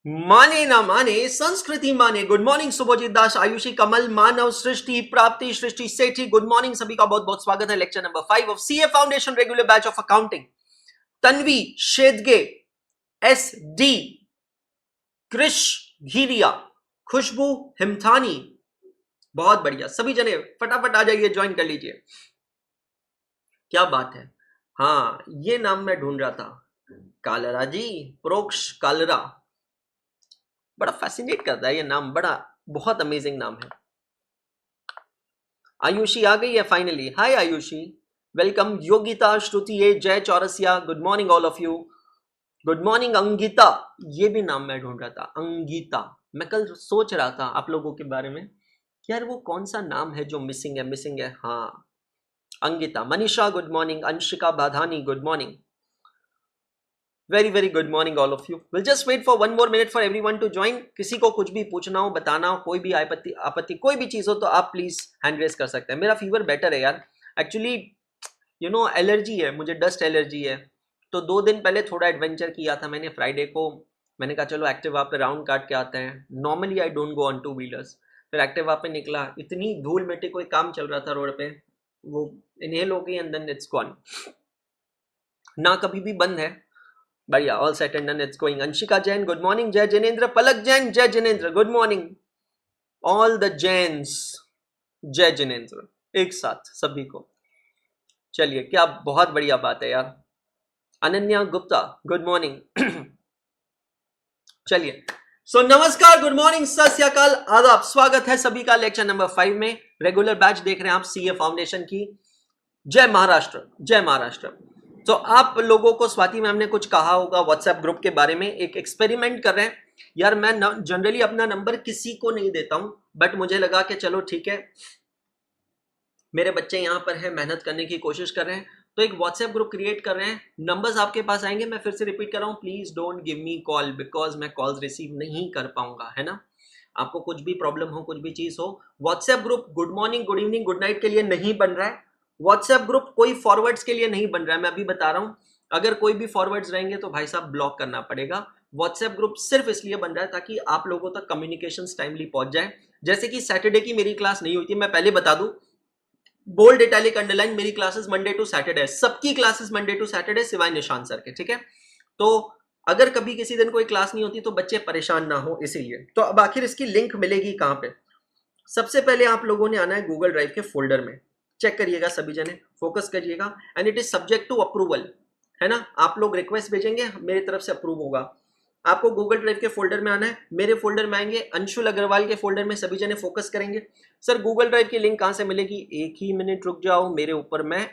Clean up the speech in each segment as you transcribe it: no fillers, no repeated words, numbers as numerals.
माने ना माने संस्कृति माने। गुड मॉर्निंग सुभोजीत दास, आयुषी, कमल, मानव, सृष्टि, प्राप्ति, सृष्टि सेठी। गुड मॉर्निंग सभी का बहुत बहुत स्वागत है lecture number 5 of CA foundation regular batch of accounting. Tanvi Shedge, S D, Krish Ghiria, Khushboo Himthani, बहुत बढ़िया। सभी जने फटाफट आ जाइए, ज्वाइन कर लीजिए। क्या बात है। हाँ, ये नाम मैं ढूंढ रहा था, कालरा जी, प्रोक्ष कालरा। बड़ा फैसिनेट करता है ये नाम, बड़ा बहुत अमेजिंग नाम है। आयुषी आ गई है finally. Hi Ayushi, welcome. Yogita, Shruti, Jay Chaurasia, good morning all of you. Good morning Angita, ये भी नाम मैं ढूंढ रहा था, अंगिता। मैं कल सोच रहा था आप लोगों के बारे में कि यार वो कौन सा नाम है जो मिसिंग है। हाँ, Angita. Manisha good morning, Anshika Badhani good morning, very very good morning all of you. Will just wait for 1 more minute for everyone to join. किसी को कुछ भी पूछना हो, बताना हो, कोई भी आपत्ति कोई भी चीज हो तो आप प्लीज हैंड रेस कर सकते हैं। मेरा फीवर बेटर है यार, एक्चुअली एलर्जी है, मुझे डस्ट एलर्जी है। तो 2 दिन पहले थोड़ा एडवेंचर किया था मैंने, फ्राइडे को मैंने कहा चलो एक्टिवा पे राउंड काट के आते हैं। Normally I don't go on 2 wheelers, फिर एक्टिवा पे निकला, इतनी धूल मिट्टी, कोई काम चल रहा था रोड पे, वो इनहेल हो गई एंड देन इट्स गॉन। ना कभी भी बंद है, बढ़िया, all set and done, it's going. Anshika Jain good morning, जय जिनेंद्र। पलक जैन, जय Jinendra, good morning all the Jains, जय जिनेंद्र एक साथ सभी को। चलिए, क्या बहुत बढ़िया बात है यार। Ananya Gupta good morning. चलिए, सो नमस्कार, गुड मॉर्निंग, सत श्री अकाल, आदाब, स्वागत है सभी का लेक्चर नंबर 5 में। रेगुलर बैच देख रहे हैं आप सीए फाउंडेशन की। जय महाराष्ट्र, जय महाराष्ट्र। तो आप लोगों को स्वाति मैम ने कुछ कहा होगा व्हाट्सएप ग्रुप के बारे में, एक एक्सपेरिमेंट कर रहे हैं यार। मैं जनरली अपना नंबर किसी को नहीं देता हूं, बट मुझे लगा कि चलो ठीक है, मेरे बच्चे यहाँ पर हैं, मेहनत करने की कोशिश कर रहे हैं, तो एक व्हाट्सएप ग्रुप क्रिएट कर रहे हैं। नंबर्स आपके पास आएंगे, मैं फिर से रिपीट कर रहा हूँ, please don't give me call because मैं कॉल्स रिसीव नहीं कर पाऊंगा, है ना। आपको कुछ भी प्रॉब्लम हो, कुछ भी चीज हो, WhatsApp group good morning, good evening, good night के लिए नहीं बन रहा है। व्हाट्सएप ग्रुप कोई फॉरवर्ड्स के लिए नहीं बन रहा है, मैं अभी बता रहा हूँ। अगर कोई भी फॉरवर्ड्स रहेंगे तो भाई साहब ब्लॉक करना पड़ेगा। व्हाट्सएप ग्रुप सिर्फ इसलिए बन रहा है ताकि आप लोगों तक कम्युनिकेशन टाइमली पहुंच जाए। जैसे कि सैटरडे की मेरी क्लास नहीं हुई थी, मैं पहले बता दूं, बोल्ड इटैलिक अंडरलाइन, मेरी क्लासेस मंडे टू सैटरडे, सबकी क्लासेस मंडे टू सैटरडे सिवाय निशान सर के, ठीक है। तो अगर कभी किसी दिन कोई क्लास नहीं होती तो बच्चे परेशान ना हो, इसीलिए। तो अब आखिर इसकी लिंक मिलेगी कहां पे? सबसे पहले आप लोगों ने आना है गूगल ड्राइव के फोल्डर में, चेक करिएगा सभी जने, फोकस करिएगा, and it is subject to approval, है ना। आप लोग रिक्वेस्ट भेजेंगे, मेरी तरफ से अप्रूव होगा। आपको गूगल ड्राइव के फोल्डर में आना है, मेरे फोल्डर में आएंगे, अंशुल अग्रवाल के फोल्डर में सभी जने फोकस करेंगे। सर गूगल ड्राइव की लिंक कहां से मिलेगी? एक ही मिनट रुक जाओ, मेरे ऊपर मैं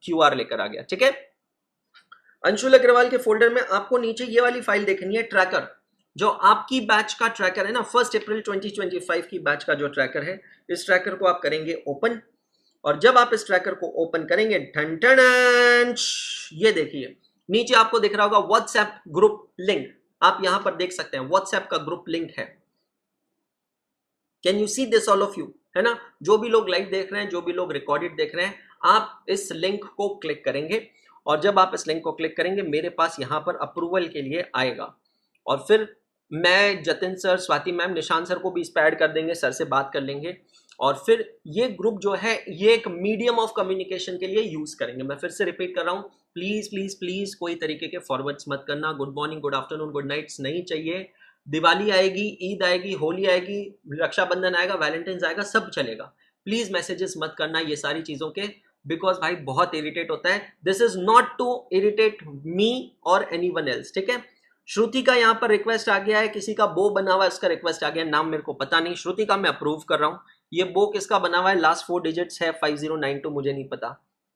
क्यूआर लेकर आ गया, ठीक है। अंशुल अग्रवाल के फोल्डर में आपको नीचे ये वाली फाइल देखनी है, ट्रैकर, जो आपकी बैच का ट्रैकर है ना, 1 अप्रैल 2025 की बैच का जो ट्रैकर है, इस ट्रैकर को आप करेंगे ओपन। और जब आप इस ट्रैकर को ओपन करेंगे, ठन ठन, ये देखिए नीचे आपको दिख रहा होगा व्हाट्सएप ग्रुप लिंक, आप यहां पर देख सकते हैं व्हाट्सएप का ग्रुप लिंक है। Can you see this all of you, है ना। जो भी लोग लाइव देख रहे हैं, जो भी लोग रिकॉर्डेड देख रहे हैं, आप इस लिंक को क्लिक करेंगे, और जब आप इस लिंक को क्लिक करेंगे मेरे पास यहां पर अप्रूवल के लिए आएगा, और फिर मैं, जतिन सर, स्वाति मैम, निशान सर को भी इस पर ऐड कर देंगे, सर से बात कर लेंगे, और फिर ये ग्रुप जो है ये एक मीडियम ऑफ कम्युनिकेशन के लिए यूज करेंगे। मैं फिर से रिपीट कर रहा हूं, प्लीज प्लीज प्लीज कोई तरीके के फॉरवर्ड्स मत करना। Good morning, good afternoon, good nights नहीं चाहिए। दिवाली आएगी, ईद आएगी, होली आएगी, रक्षाबंधन आएगा, वैलेंटाइंस आएगा, सब चलेगा। प्लीज मैसेजेस मत करना ये सारी चीजों के, बिकॉज भाई बहुत इरिटेट होता है। This is not to irritate me और एनीवन एल्स, ठीक है। श्रुति का यहाँ पर रिक्वेस्ट आ गया है, किसी का बो बना हुआ है उसका रिक्वेस्ट आ गया, नाम मेरे को पता नहीं। श्रुति का मैं अप्रूव कर रहा हूँ। ये बो किसका बना हुआ है, लास्ट 4 डिजिट्स है 5092, मुझे नहीं पता,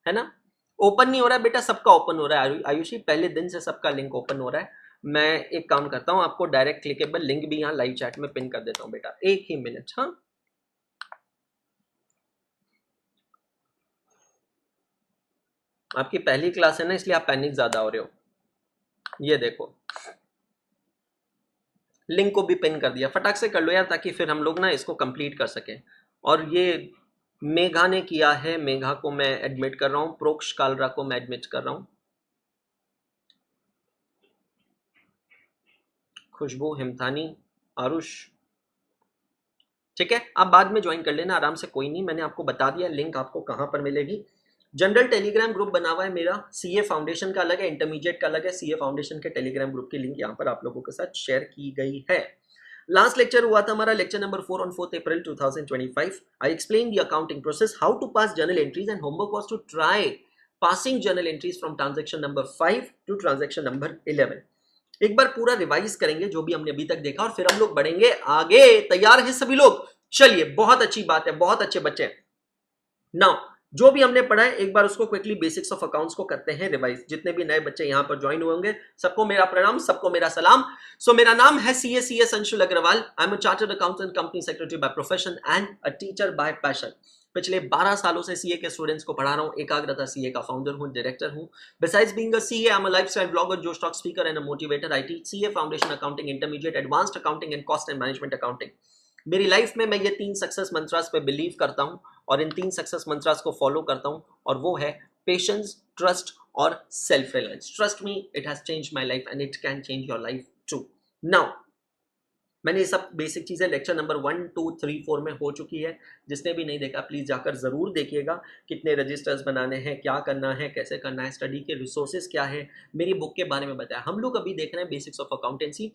है ना। ओपन नहीं हो रहा है बेटा, सबका ओपन हो रहा है आयुषी, पहले दिन से सबका लिंक ओपन हो रहा है। मैं एक काम करता हूं, आपको डायरेक्ट क्लिकेबल लिंक भी यहाँ लाइव चैट में पिन कर देता हूं बेटा, एक ही मिनट। हाँ, आपकी पहली क्लास है ना, इसलिए आप पैनिक ज्यादा हो रहे हो। ये देखो, लिंक को भी पिन कर दिया, फटाक से कर लो यार, ताकि फिर हम लोग ना इसको कंप्लीट कर सकें। और ये मेघा ने किया है, मेघा को मैं एडमिट कर रहा हूँ, प्रोक्ष कालरा को मैं एडमिट कर रहा हूँ, खुशबू, हिमतानी, आरुष, ठीक है। आप बाद में ज्वाइन कर लेना आराम से, कोई नहीं, मैंने आपको बता दिया लिंक आपको कहां पर मिलेगी। जनरल टेलीग्राम ग्रुप बना हुआ है मेरा, सीए फाउंडेशन का अलग है, इंटरमीडिएट का अलग है। सीए फाउंडेशन के टेलीग्राम ग्रुप की लिंक यहाँ पर आप लोगों के साथ शेयर की गई है। लास्ट लेक्चर हुआ था हमारा lecture number 4 on 4th April 2025। I explain the accounting process, how to pass journal entries, and homework was to try passing journal entries from transaction number 5 to transaction number 11। एक बार पूरा revise करेंगे जो भी हमने अभी तक देखा, और फिर हम लोग बढ़ेंगे आगे। तैयार हैं सभी लोग? चलिए, बहुत अच्छी बात है, बहुत अच्छे बच्चे। नाउ जो भी हमने पढ़ा है एक बार उसको क्विकली बेसिक्स ऑफ अकाउंट्स को करते हैं रिवाइज। जितने भी नए बच्चे यहां पर ज्वाइन हुए होंगे सबको मेरा प्रणाम, सबको मेरा सलाम। सो मेरा नाम है CA Anshul Agarwal. I am a chartered accountant, company secretary by profession and a teacher by passion. पिछले 12 सालों से सीए के स्टूडेंट्स को पढ़ा रहा हूं। एकाग्रता सीए का फाउंडर हूं, डायरेक्टर हूं। Besides being a CA, I am a lifestyle blogger, Josh talk speaker and a motivator. I teach CA foundation accounting, intermediate, advanced accounting and cost and management accounting. मेरी life में मैं ये 3 success mantras पे believe करता हूं, और इन 3 success mantras को follow करता हूं, और वो है पेशेंस, ट्रस्ट और self reliance. Trust me, it has changed my life and it can change your life too. Now मैंने ये सब बेसिक चीजें लेक्चर नंबर 1, 2, 3, 4 में हो चुकी है। जिसने भी नहीं देखा प्लीज जाकर जरूर देखिएगा। कितने रजिस्टर्स बनाने हैं, क्या करना है, कैसे करना है, स्टडी के रिसोर्सेज क्या है, मेरी बुक के बारे में बताया। हम लोग अभी देख रहे हैं बेसिक्स ऑफ अकाउंटेंसी।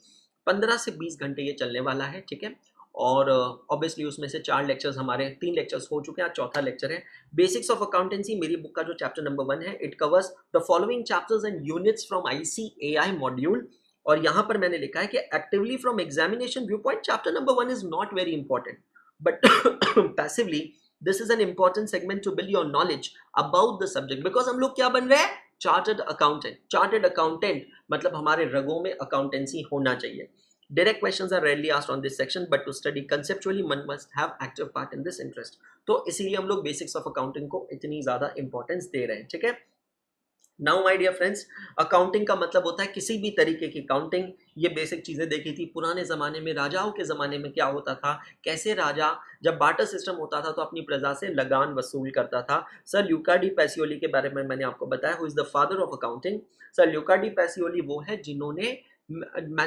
15 से 20 घंटे ये चलने वाला है, ठीक है। और ऑब्वियसली उसमें से 4 लेक्चर्स हमारे, 3 लेक्चर्स हो चुके हैं, आज चौथा लेक्चर है। बेसिक्स ऑफ अकाउंटेंसी मेरी बुक का जो चैप्टर नंबर 1 है, it covers the following chapters and units from ICAI module. और यहां पर मैंने लिखा है कि actively from examination view point chapter number 1 is not very important, but passively this is an important segment to build your knowledge about the subject. Because हम लोग क्या बन रहे हैं? Chartered accountant. चार्टर्ड अकाउंटेंट मतलब हमारे रगों में अकाउंटेंसी होना चाहिए। Direct questions are rarely asked on this section, but to study conceptually, one must have active part in this interest. तो इसीलिए हम लोग बेसिक्स ऑफ अकाउंटिंग को इतनी ज्यादा इंपॉर्टेंस दे रहे हैं, ठीक है। Now my dear friends, accounting का मतलब होता है किसी भी तरीके की अकाउंटिंग। ये बेसिक चीजें देखी थी पुराने जमाने में, राजाओं के जमाने में क्या होता था, कैसे राजा जब बार्टर सिस्टम होता था तो अपनी प्रजा से लगान वसूल करता था। सर ल्यूका डी पैसियोली के बारे में मैंने आपको बताया, who is the father of accounting. Sir Luca de Pacioli वो है जिन्होंने,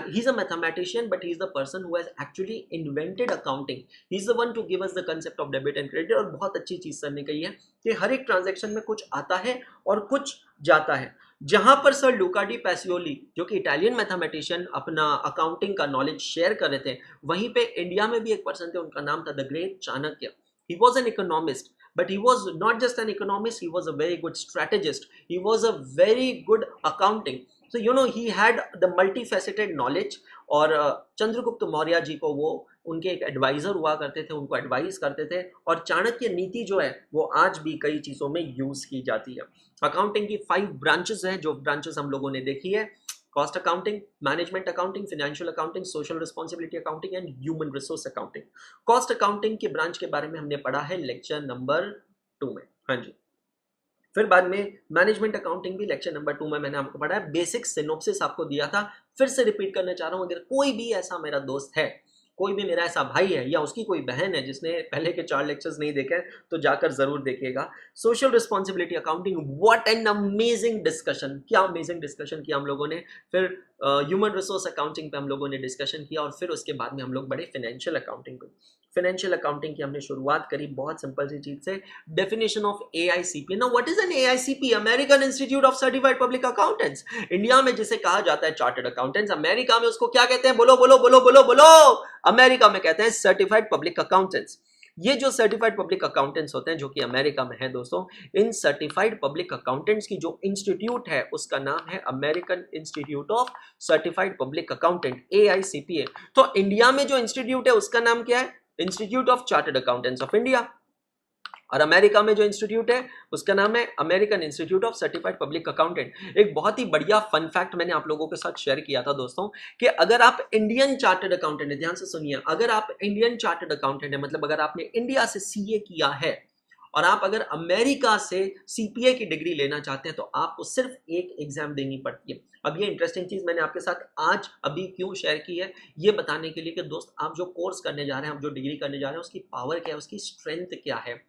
he's a mathematician but he's the person who has actually invented accounting. He's the one to give us the concept of debit and credit। और बहुत अच्छी चीज sir ने कही है कि हर एक ट्रांजैक्शन में कुछ आता है और कुछ जाता है। जहां पर सर लूका डी पैसियोली जो कि इटालियन मैथमेटिशियन अपना अकाउंटिंग का नॉलेज शेयर कर रहे थे, वहीं पे इंडिया में भी एक पर्सन थे, उनका नाम था the great Chanakya. He was an economist, but he was not just an economist, he was a very good strategist, he was a very good accounting। So you know he had the multifaceted knowledge। और चंद्रगुप्त मौर्य जी को वो उनके एक adviser हुआ करते थे, उनको advice करते थे। और चाणक्य नीति जो है वो आज भी कई चीजों में यूज की जाती है। अकाउंटिंग की 5 ब्रांचेस हैं, जो ब्रांचेस हम लोगों ने देखी है। Cost accounting, management accounting, financial accounting, social responsibility accounting and human resource accounting. Cost accounting के ब्रांच के बारे में हमने पढ़ा है लेक्चर नंबर 2 में, हाँ जी। फिर बाद में मैनेजमेंट अकाउंटिंग भी लेक्चर नंबर 2 में मैंने आपको पढ़ा है। बेसिक सिनोप्सिस आपको दिया था, फिर से रिपीट करना चाह रहा हूं। अगर कोई भी ऐसा मेरा दोस्त है, कोई भी मेरा ऐसा भाई है या उसकी कोई बहन है जिसने पहले के 4 लेक्चर्स नहीं देखे तो जाकर जरूर देखिएगा। Social responsibility accounting, what an amazing discussion, क्या अमेजिंग डिस्कशन किया हम लोगों ने। फिर ह्यूमन रिसोर्स अकाउंटिंग पे हम लोगों ने डिस्कशन किया, और फिर उसके बाद में हम लोग बढ़े फाइनेंशियल अकाउंटिंग पे। फाइनेंशियल अकाउंटिंग की हमने शुरुआत करी बहुत सिंपल सी चीज से, definition of AICP। Now what is an AICP? American institute of certified public accountants. India में जिसे कहा जाता है चार्टर्ड अकाउंटेंट्स, अमेरिका में उसको क्या कहते हैं? बोलो बोलो बोलो बोलो बोलो। अमेरिका में कहते हैं सर्टिफाइड पब्लिक अकाउंटेंट्स। ये जो सर्टिफाइड पब्लिक अकाउंटेंट्स होते हैं जो कि अमेरिका में है दोस्तों, इन सर्टिफाइड पब्लिक अकाउंटेंट्स की जो इंस्टीट्यूट है उसका नाम है American institute of certified public accountant, AICPA। तो इंडिया में जो इंस्टीट्यूट है उसका नाम क्या है? Institute of chartered accountants of India. और अमेरिका में जो इंस्टीट्यूट है उसका नाम है American institute of certified public accountant. एक बहुत ही बढ़िया फन फैक्ट मैंने आप लोगों के साथ शेयर किया था दोस्तों, कि अगर आप इंडियन चार्टर्ड अकाउंटेंट है, ध्यान से सुनिए, अगर आप इंडियन चार्टर्ड अकाउंटेंट है, मतलब अगर आपने इंडिया से CA किया है और आप अगर अमेरिका से CPA की डिग्री लेना चाहते हैं तो आपको सिर्फ एक एग्जाम देनी पड़ती है। अब ये इंटरेस्टिंग चीज मैंने आपके साथ आज अभी क्यों शेयर की है, ये बताने के लिए कि दोस्त आप जो कोर्स करने जा रहे हैं, आप जो डिग्री करने जा रहे हैं, उसकी पावर क्या है, उसकी स्ट्रेंथ क्या है।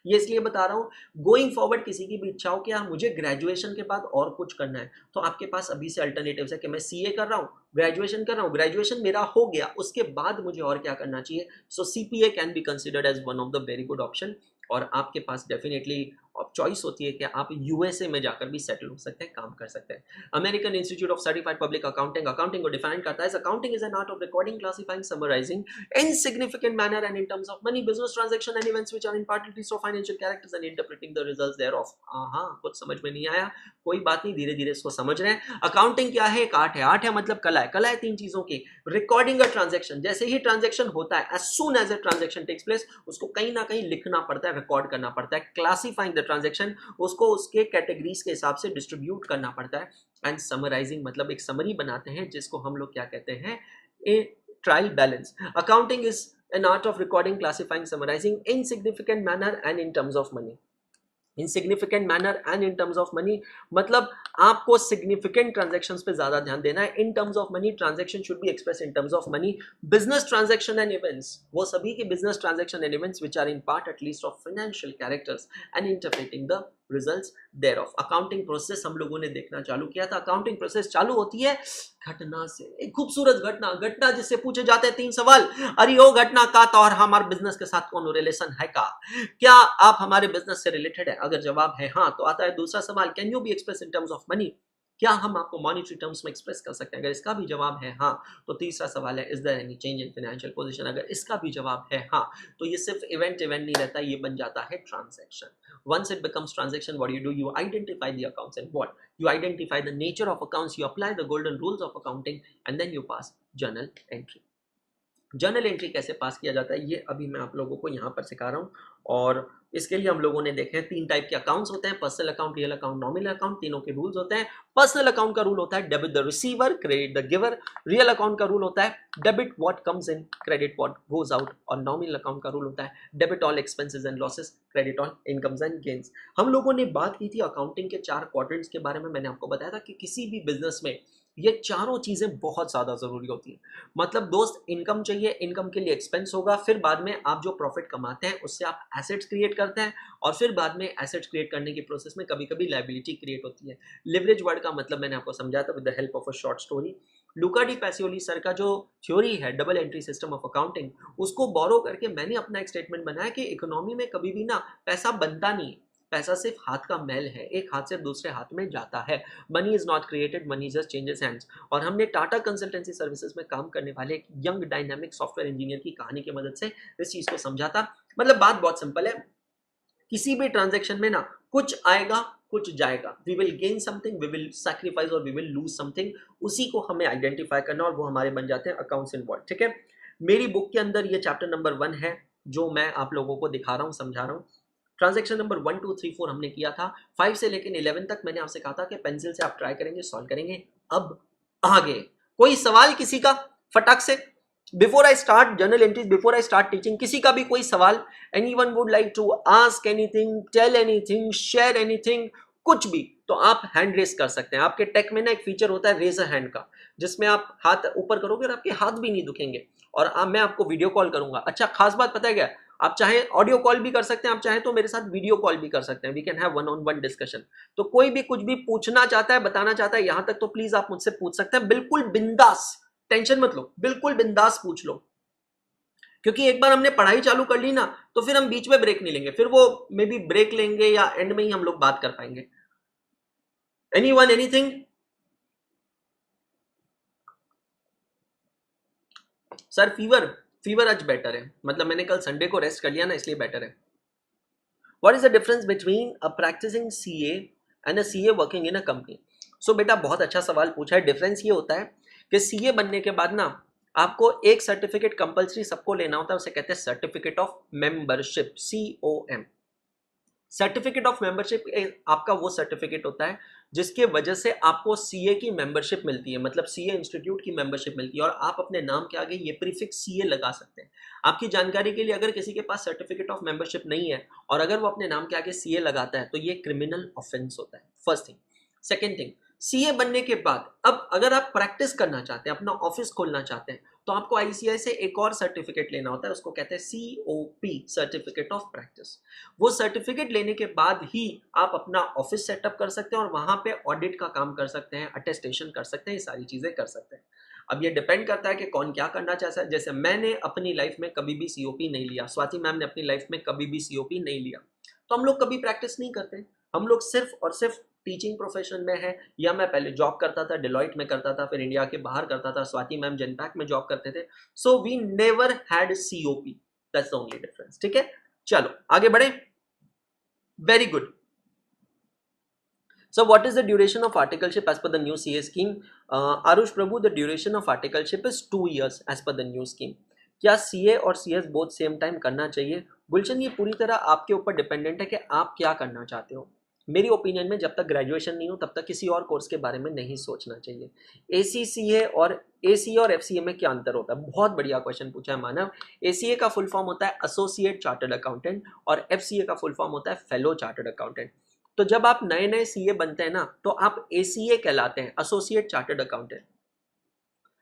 ये इसलिए बता रहा हूँ, गोइंग फॉरवर्ड किसी की भी इच्छा हो कि यार मुझे ग्रेजुएशन के बाद और कुछ करना है, तो आपके पास अभी से अल्टरनेटिव्स है कि मैं सीए कर रहा हूँ, ग्रेजुएशन कर रहा हूँ, ग्रेजुएशन मेरा हो गया, उसके बाद मुझे और क्या करना चाहिए। So CPA can be considered as one of the very good option, और आपके पास डेफिनेटली चॉइस होती है कि आप यूएसए में जाकर भी सेटल हो सकते हैं, काम कर सकते हैं। American institute of certified public accounting accounting को डिफाइन करता है, accounting is an art of recording, classifying, summarising in significant manner and in terms of money, business transaction and events which are in part at least of financial characters and interpreting the results thereof। हाँ, कुछ समझ में नहीं आया, कोई बात नहीं, धीरे धीरे इसको समझ रहे हैं। अकाउंटिंग क्या है? एक आर्ट है। आर्ट है मतलब कला है। कला है तीन चीजों की, रिकॉर्डिंग अ ट्रांजेक्शन, जैसे ही ट्रांजेक्शन होता है, as soon as a transaction takes place, उसको कहीं ना कहीं लिखना पड़ता है, रिकॉर्ड करना पड़ता है। क्लासिफाइंग द ट्रांजेक्शन, उसको उसके कैटेगरीज के हिसाब से डिस्ट्रीब्यूट करना पड़ता है। एंड समराइजिंग मतलब एक समरी बनाते हैं, जिसको हम लोग क्या कहते हैं, ए trial balance. Accounting is an art of recording, classifying, summarizing in significant manner and in terms of money। In significant manner and in terms of money मतलब आपको सिग्निफिकेंट ट्रांजेक्शंस पे ज्यादा ध्यान देना है। In terms of money, transaction should be express in terms of money. Business transaction and events, वो सभी के business transaction and events which are in part at least of financial characters and interpreting the results thereof. Accounting process हम लोगों ने देखना चालू किया था। अकाउंटिंग प्रोसेस चालू होती है घटना से, एक खूबसूरत घटना, घटना जिससे पूछे जाते हैं 3 सवाल। अरे ओ घटना का तो और हमारे बिजनेस के साथ कौन रिलेशन है का? क्या आप हमारे बिजनेस से रिलेटेड है? अगर जवाब है हाँ, तो आता है दूसरा सवाल, can you B express in terms of money? क्या हम आपको मॉनेटरी टर्म्स में एक्सप्रेस कर सकते हैं? अगर इसका भी जवाब है हाँ, तो तीसरा सवाल है, is there any change in financial position? अगर इसका भी जवाब है हाँ, तो ये सिर्फ इवेंट नहीं रहता, ये बन जाता है transaction. Once it becomes transaction, what you do, you identify the accounts and what you identify the nature of accounts, you apply the golden rules of accounting, and then you pass journal entry। Journal entry कैसे पास किया जाता है, ये अभी मैं आप लोगों को यहाँ पर सिखा रहा हूँ। और इसके लिए हम लोगों ने देखे हैं 3 टाइप के अकाउंट्स होते हैं, personal account, real account, nominal account. तीनों के रूल्स होते हैं। पर्सनल अकाउंट का रूल होता है debit the receiver, credit the giver. Real account का रूल होता है debit what comes in, credit what goes out. और नॉमिनल अकाउंट का रूल होता है debit all expenses and losses, credit all incomes and gains. हम लोगों ने बात की थी अकाउंटिंग के 4 क्वाड्रेंट्स के बारे में। मैंने आपको बताया था कि किसी भी बिजनेस में ये चारों चीजें बहुत ज्यादा जरूरी होती है। मतलब दोस्त, इनकम चाहिए, इनकम के लिए एक्सपेंस होगा, फिर बाद में आप जो प्रॉफिट कमाते हैं उससे आप एसेट्स क्रिएट करते हैं, और फिर बाद में एसेट्स क्रिएट करने की प्रोसेस में कभी कभी लायबिलिटी क्रिएट होती है। लिवरेज वर्ड का मतलब मैंने आपको समझाया था with the help of a short story. Luca de Pacioli sir का जो थ्योरी है double entry system of accounting, उसको बोरो करके मैंने अपना एक स्टेटमेंट बनाया कि इकोनॉमी में कभी भी ना पैसा बनता नहीं है, पैसा सिर्फ हाथ का मैल है, एक हाथ से दूसरे हाथ में जाता है। Money is not created, money just changes hands. और हमने टाटा कंसल्टेंसी सर्विसेज में काम करने वाले एक यंग डायनामिक सॉफ्टवेयर इंजीनियर की कहानी की मदद से इस चीज को समझा था। मतलब बात बहुत सिंपल है, किसी भी ट्रांजेक्शन में ना कुछ आएगा कुछ जाएगा, we will gain something, we will sacrifice और वी विल लूज समथिंग। उसी को हमें आइडेंटिफाई करना और वो हमारे बन जाते हैं अकाउंट्स इनवॉल्व। ठीक है, मेरी बुक के अंदर ये चैप्टर नंबर 1 है जो मैं आप लोगों को दिखा रहा हूँ, समझा रहा हूँ। ट्रांजेक्शन नंबर 1 2 3 4 हमने किया था। 5 से लेकर 11 तक मैंने आपसे कहा था कि पेंसिल से आप ट्राई करेंगे, सॉल्व करेंगे। अब आगे कोई सवाल किसी का फटाक से, before I start journal entries, before I start teaching, किसी का भी कोई सवाल, anyone would like to ask anything, tell anything, share anything, कुछ भी, तो आप हैंड रेस कर सकते हैं। आपके टेक में ना एक फीचर होता है रेज अ हैंड का, जिसमें आप हाथ ऊपर करोगे और आपके हाथ भी नहीं दुखेंगे, और मैं आपको वीडियो कॉल करूंगा। अच्छा, खास बात पता है क्या, आप चाहे ऑडियो कॉल भी कर सकते हैं, आप चाहे तो मेरे साथ वीडियो कॉल भी कर सकते हैं, we can have one on one discussion. तो कोई भी कुछ भी पूछना चाहता है, बताना चाहता है यहां तक, तो प्लीज आप मुझसे पूछ सकते हैं, बिल्कुल बिंदास, टेंशन मत लो, बिल्कुल बिंदास पूछ लो। क्योंकि एक बार हमने पढ़ाई चालू कर ली ना, तो फिर हम बीच में ब्रेक नहीं लेंगे, फिर वो मे बी ब्रेक लेंगे या एंड में ही हम लोग बात कर पाएंगे। Anyone, anything? सर फीवर आज बेटर है, मतलब मैंने कल संडे को रेस्ट कर लिया ना, इसलिए बेटर है। What is the difference between a practising CA and a CA working in a company? So बेटा बहुत अच्छा सवाल पूछा है। डिफरेंस ये होता है कि सीए बनने के बाद ना आपको एक सर्टिफिकेट कंपलसरी सबको लेना होता है, उसे कहते हैं certificate of membership, COM। Certificate of membership आपका वो सर्टिफिकेट होता है जिसके वजह से आपको सीए की मेंबरशिप मिलती है, मतलब सीए इंस्टीट्यूट की मेंबरशिप मिलती है, और आप अपने नाम के आगे ये प्रीफिक्स सीए लगा सकते हैं। आपकी जानकारी के लिए, अगर किसी के पास सर्टिफिकेट ऑफ मेंबरशिप नहीं है और अगर वो अपने नाम के आगे सीए लगाता है, तो ये क्रिमिनल ऑफेंस होता है, first thing. Second thing, CA बनने के बाद अब अगर आप प्रैक्टिस करना चाहते हैं, अपना ऑफिस खोलना चाहते हैं, तो आपको आईसीआई से एक और सर्टिफिकेट लेना होता है, उसको कहते हैं सीओपी, सर्टिफिकेट ऑफ प्रैक्टिस। वो सर्टिफिकेट लेने के बाद ही आप अपना ऑफिस सेटअप कर सकते हैं और वहां पे ऑडिट का काम कर सकते हैं, अटेस्टेशन कर सकते हैं, ये सारी चीजें कर सकते हैं। अब ये डिपेंड करता है कि कौन क्या करना चाहता है। जैसे मैंने अपनी लाइफ में कभी भी सीओपी नहीं लिया, स्वाति मैम ने अपनी लाइफ में कभी भी सीओपी नहीं लिया, तो हम लोग कभी प्रैक्टिस नहीं करते। हम लोग सिर्फ और सिर्फ टीचिंग प्रोफेशन में है, या मैं पहले जॉब करता था, डिलॉइट में करता था, फिर इंडिया के बाहर करता था, स्वाति मैम जेनपैक में जॉब करते थे। So we never had COP, that's the only difference. ठीक है, चलो आगे बढ़े। Very good. So what is the duration of articleship as per the new CA scheme? Arush Prabhu, the duration of articleship is 2 years as per the new scheme. क्या CA और CS both same time करना चाहिए? गुलशन, ये पूरी तरह आपके ऊपर dependent है कि आप क्या करना चाहते हो। मेरी ओपिनियन में जब तक ग्रेजुएशन नहीं हो तब तक किसी और कोर्स के बारे में नहीं सोचना चाहिए। ACCA और ACA और FCA में क्या अंतर होता है? बहुत बढ़िया क्वेश्चन पूछा है मानव। ACA का फुल फॉर्म होता है एसोसिएट चार्टर्ड अकाउंटेंट और FCA का फुल फॉर्म होता है फेलो चार्टर्ड अकाउंटेंट। तो जब आप नए नए सीए बनते हैं ना, तो आप एसीए कहलाते हैं, associate chartered accountant.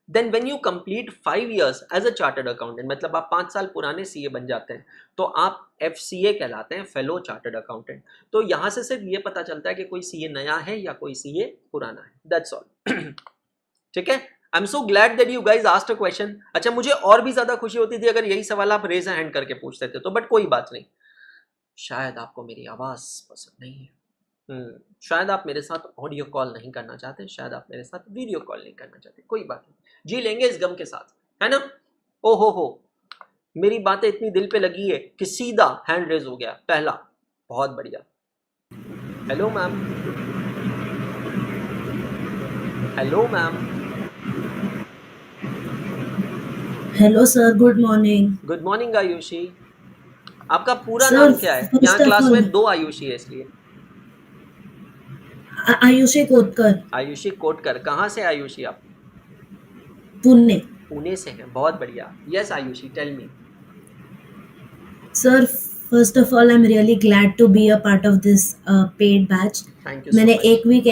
Then when you complete 5 years as a chartered accountant, मतलब आप 5 साल पुराने सीए बन जाते हैं, तो आप एफसीए कहलाते हैं, फेलो चार्टर्ड अकाउंटेंट। तो यहां से सिर्फ ये पता चलता है कि कोई सीए नया है या कोई सीए पुराना है, दैट्स ऑल। ठीक है, I am so glad that you guys asked a question. अच्छा, मुझे और भी ज्यादा खुशी होती थी अगर यही सवाल आप रेज हैंड करके पूछते थे तो, बट कोई बात नहीं, शायद आपको मेरी आवाज पसंद नहीं है, शायद आप मेरे साथ ऑडियो कॉल नहीं करना चाहते, शायद आप मेरे साथ वीडियो कॉल नहीं करना चाहते, कोई बात नहीं, जी लेंगे इस गम के साथ, है ना। ओ हो, मेरी बातें इतनी दिल पे लगी है कि सीधा हैंड रेज हो गया पहला, बहुत बढ़िया। Hello ma'am, hello ma'am. Hello sir, good morning. Good morning Ayushi. आपका पूरा सर, नाम क्या है? यहाँ फर्स्ट ऑफ क्लास ऑल में 2 आयुषी है इसलिए। आयुषी कोतकर, आयुषी कोटकर। कहाँ से आयुषी आप? पुणे। पुणे से हैं, बहुत बढ़िया। Yes Ayushi, tell me. Sir, first of all I am really glad to be a part of this paid batch. Thank you so मैंने मच। एक वीक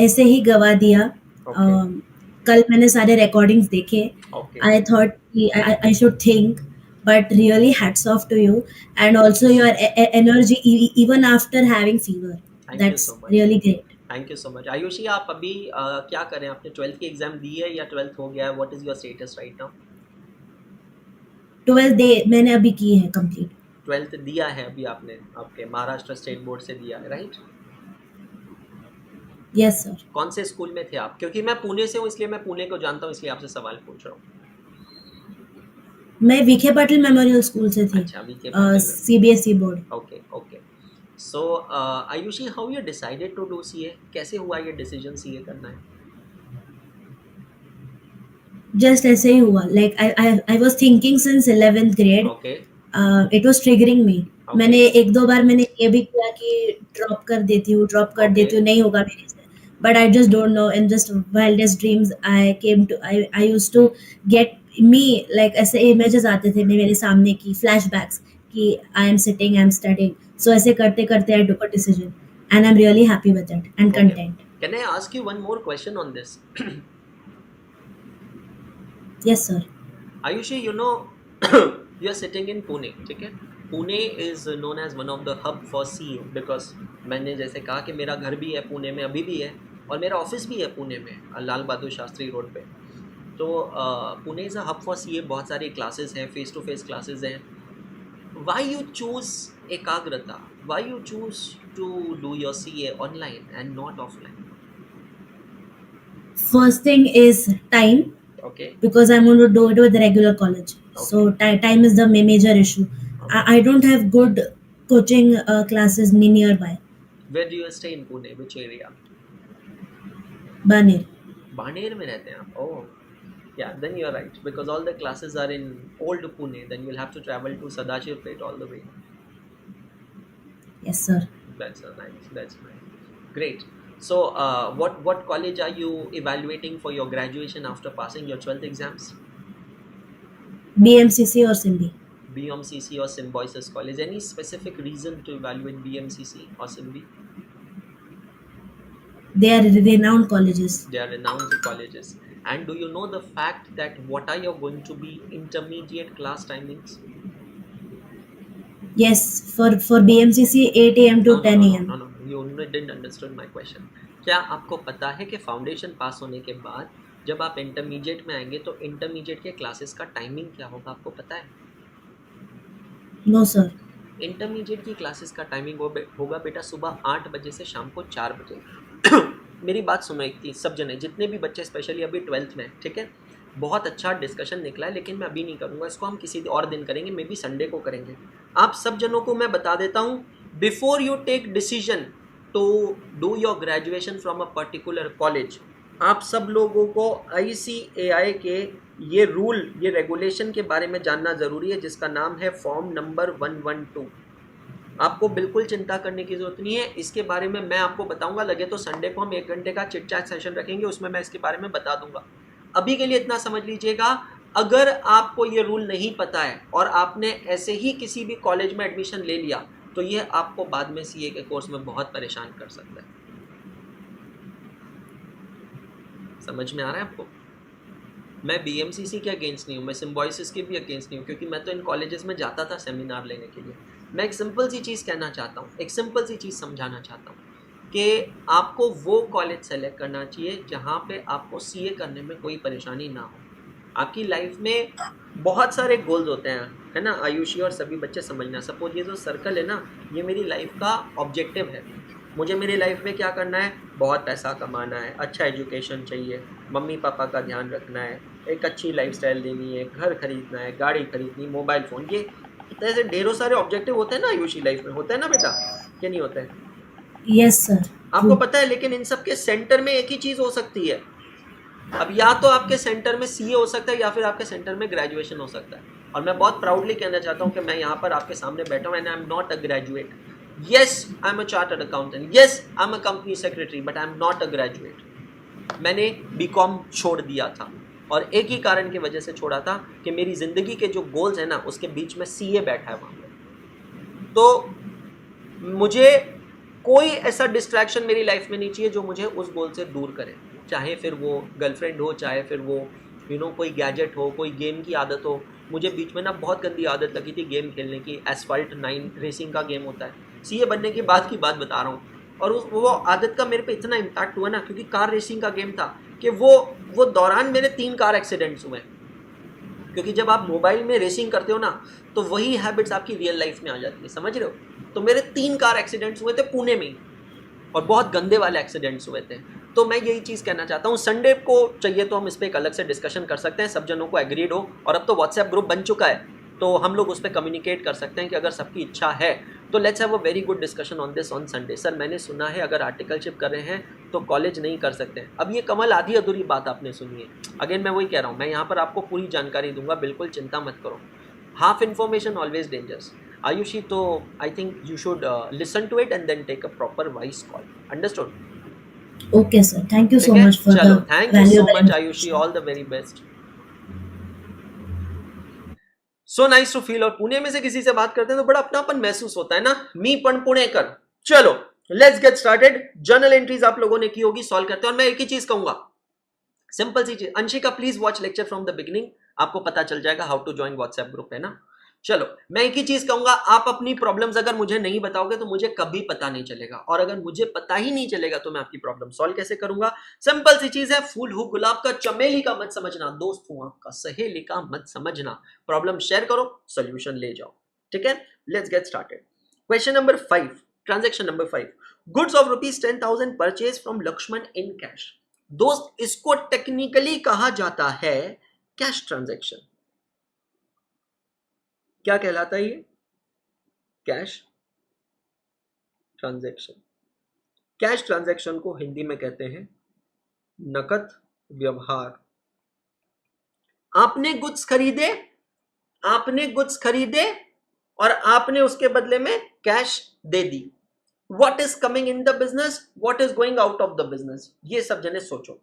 ऐसे ही गवा दिया। ओके कल मैंने सारे रिकॉर्डिंग्स देखे। Okay, I thought I should think, but really hats off to you and also your energy even after having fever, thank you that's so much. Really great. Thank you so much Ayushi. आप अभी क्या करें? आपने 12th की exam दी है या 12th हो गया है? What is your status right now? 12 day मैंने अभी की है कंप्लीट। 12th दिया है अभी आपने, आपके महाराष्ट्र स्टेट बोर्ड से दिया है, राइट? Yes sir. कौन से स्कूल में थे आप? क्योंकि मैं पुणे से हूँ इसलिए मैं पुणे को जानता हूँ, इसलिए आपसे सवाल पूछ रहा हूँ। मैं विखे पाटिल मेमोरियल स्कूल से थी, अच्छा, वीके पाटिल में। CBSE board. Okay okay. So Ayushi, how you decided to do CA? कैसे हुआ ये डिसीजन सीए करना है? जस्ट ऐसे ही हुआ, like I was thinking since 11th grade. Okay it was triggering me. Okay मैंने एक दो बार मैंने ये भी किया कि ड्रॉप कर देती हूँ, ओके नहीं होगा मेरे से, but I just don't know, and just wildest dreams I used to get me, like ऐसे इमेजेस आते थे मेरे सामने की फ्लैशबैक्स कि I am sitting, I am studying. So ऐसे करते करते I took a decision and I am really happy with it and okay. Content. Can I ask you one more question on this? Yes sir. Ayushi, you know, you are sitting in Pune, ठीक है? Pune is known as one of the hub for CA, because मैंने जैसे कहा कि मेरा घर भी है पुणे में, अभी भी है, और मेरा ऑफिस भी है पुणे में, लाल बहादुर शास्त्री रोड पे। तो Pune is a hub for CA, बहुत सारी क्लासेस हैं, फेस टू फेस क्लासेस हैं। Why you choose Ekagrata? Why you choose to do your CA online and not offline? First thing is time, okay because I'm going to do it with the regular college. So okay time is the major issue. Okay. I don't have good coaching classes nearby. Where do you stay in Pune? Which area? Baner. Baner में रहते हैं आप? ओह, yeah, then you're right, because all the classes are in old Pune, then you'll have to travel to Sadashiv Pet all the way. Yes, sir. That's nice. Great. So what college are you evaluating for your graduation after passing your 12th exams? BMCC or Sindhi. BMCC or Symbiosis College? Any specific reason to evaluate BMCC or Symbi? they are renowned colleges. They are renowned colleges. And do you know the fact that what are your going to be intermediate class timings? Yes, for BMCC 8 a.m. No, to no, no, 10 no, a.m. no, no. You didn't understand my question. क्या आपको पता है कि foundation पास होने के बाद जब आप इंटरमीडिएट में आएंगे तो इंटरमीडिएट के क्लासेस का टाइमिंग क्या होगा, आपको पता है? No, sir. इंटरमीडिएट की क्लासेस का टाइमिंग होगा बेटा सुबह 8 बजे से शाम को 4 बजे। मेरी बात सुनो एक थी, सब जने जितने भी बच्चे स्पेशली अभी 12th में, ठीक है, बहुत अच्छा डिस्कशन निकला है, लेकिन मैं अभी नहीं करूँगा इसको, हम किसी और दिन करेंगे, मे बी संडे को करेंगे। आप सब जनों को मैं बता देता हूँ, before you take decision to do your graduation from a particular college, आप सब लोगों को ICAI के ये रूल, ये रेगुलेशन के बारे में जानना ज़रूरी है, जिसका नाम है फॉर्म नंबर 112। आपको बिल्कुल चिंता करने की ज़रूरत नहीं है, इसके बारे में मैं आपको बताऊंगा। लगे तो संडे को हम 1 घंटे का चिट चैट सेशन रखेंगे, उसमें मैं इसके बारे में बता दूंगा। अभी के लिए इतना समझ लीजिएगा, अगर आपको ये रूल नहीं पता है और आपने ऐसे ही किसी भी कॉलेज में एडमिशन ले लिया, तो ये आपको बाद में CA के कोर्स में बहुत परेशान कर सकता है। समझ में आ रहा है आपको? मैं BMCC के अगेंस्ट नहीं हूँ, मैं सिम्बॉयसिस के भी अगेंस्ट नहीं हूँ, क्योंकि मैं तो इन कॉलेजेस में जाता था सेमिनार लेने के लिए। मैं एक सिंपल सी चीज़ कहना चाहता हूँ, एक सिंपल सी चीज़ समझाना चाहता हूँ कि आपको वो कॉलेज सेलेक्ट करना चाहिए जहाँ पे आपको CA करने में कोई परेशानी ना हो। आपकी लाइफ में बहुत सारे गोल्स होते हैं, है ना आयुषी और सभी बच्चे समझना। सपोज ये जो सर्कल है ना, ये मेरी लाइफ का ऑब्जेक्टिव है। मुझे मेरी लाइफ में क्या करना है? बहुत पैसा कमाना है, अच्छा एजुकेशन चाहिए, मम्मी पापा का ध्यान रखना है, एक अच्छी लाइफस्टाइल देनी है, घर खरीदना है, गाड़ी खरीदनी, मोबाइल फ़ोन, ये ऐसे ढेरों सारे ऑब्जेक्टिव होते हैं ना आयुषी लाइफ में, होते हैं ना बेटा, क्या नहीं होते हैं? Yes, sir. आपको True. पता है, लेकिन इन सब के सेंटर में एक ही चीज़ हो सकती है। अब या तो आपके सेंटर में CA हो सकता है या फिर आपके सेंटर में ग्रेजुएशन हो सकता है। और मैं बहुत प्राउडली कहना चाहता हूँ कि मैं यहाँ पर आपके सामने बैठा हूँ and I am not a graduate. Yes I am a chartered accountant, yes I am a company secretary, but I am not a graduate. मैंने BCom छोड़ दिया था और एक ही कारण की वजह से छोड़ा था कि मेरी ज़िंदगी के जो गोल्स हैं ना, उसके बीच में CA बैठा है वहाँ पे। तो मुझे कोई ऐसा डिस्ट्रैक्शन मेरी लाइफ में नहीं चाहिए जो मुझे उस गोल से दूर करे, चाहे फिर वो गर्लफ्रेंड हो, चाहे फिर वो कोई गैजेट हो, कोई गेम की आदत हो। मुझे बीच में ना बहुत गंदी आदत लगी थी गेम खेलने की, एसफाल्ट 9 रेसिंग का गेम होता है, CA बनने के बाद की बात बता रहा हूँ। और वो आदत का मेरे पे इतना इम्पैक्ट हुआ ना, क्योंकि कार रेसिंग का गेम था, कि वो दौरान मेरे 3 कार एक्सीडेंट्स हुए। क्योंकि जब आप मोबाइल में रेसिंग करते हो ना, तो वही हैबिट्स आपकी रियल लाइफ में आ जाती है, समझ रहे हो? तो मेरे 3 कार एक्सीडेंट्स हुए थे पुणे में ही, और बहुत गंदे वाले एक्सीडेंट्स हुए थे। तो मैं यही चीज़ कहना चाहता हूँ, संडे को चाहिए तो हम इस पर एक अलग से डिस्कशन कर सकते हैं, सब जनों को एग्रीड हो। और अब तो व्हाट्सएप ग्रुप बन चुका है, तो हम लोग उस पर कम्युनिकेट कर सकते हैं कि अगर सबकी इच्छा है तो let's have a very good discussion on this on Sunday. Sir मैंने सुना है अगर आर्टिकलशिप कर रहे हैं तो कॉलेज नहीं कर सकते हैं। अब ये कमल आधी अधूरी बात आपने सुनी है। अगेन मैं वही कह रहा हूँ, मैं यहाँ पर आपको पूरी जानकारी दूंगा, बिल्कुल चिंता मत करो। Half information always dangerous. Ayushi, तो I think you should listen to it and then take a proper wise call. Understood? Okay, sir. Thank you ठीक so है, much for चलो, the thank you so valuable much Ayushi, information. All the very best. So nice to feel. और पुणे में से किसी से बात करते हैं तो बड़ा अपनापन महसूस होता है ना, मी पण पुणेकर। चलो let's get started. Journal entries आप लोगों ने की होगी, सॉल्व करते हैं। और मैं एक ही चीज कहूंगा, सिंपल सी चीज, Anshika please watch lecture from the beginning, आपको पता चल जाएगा how to join WhatsApp group, है ना। चलो मैं एक ही चीज कहूंगा, आप अपनी प्रॉब्लम्स अगर मुझे नहीं बताओगे तो मुझे कभी पता नहीं चलेगा, और अगर मुझे पता ही नहीं चलेगा तो मैं आपकी प्रॉब्लम सॉल्व कैसे करूंगा। सिंपल सी चीज है, फूल हूं गुलाब का, चमेली का मत समझना, दोस्त हूं आपका, सहेली का मत समझना। प्रॉब्लम शेयर करो, सोल्यूशन ले जाओ। ठीक है, let's get started. Question number 5, transaction number 5, goods of ₹10,000 purchase from Laxman in cash. दोस्त इसको टेक्निकली कहा जाता है कैश ट्रांजैक्शन। क्या कहलाता है ये? Cash transaction. कैश ट्रांजैक्शन को हिंदी में कहते हैं नकद व्यवहार। आपने गुड्स खरीदे, और आपने उसके बदले में cash they the. What is coming in the business, what is going out of the business, ये सब जने सोचो।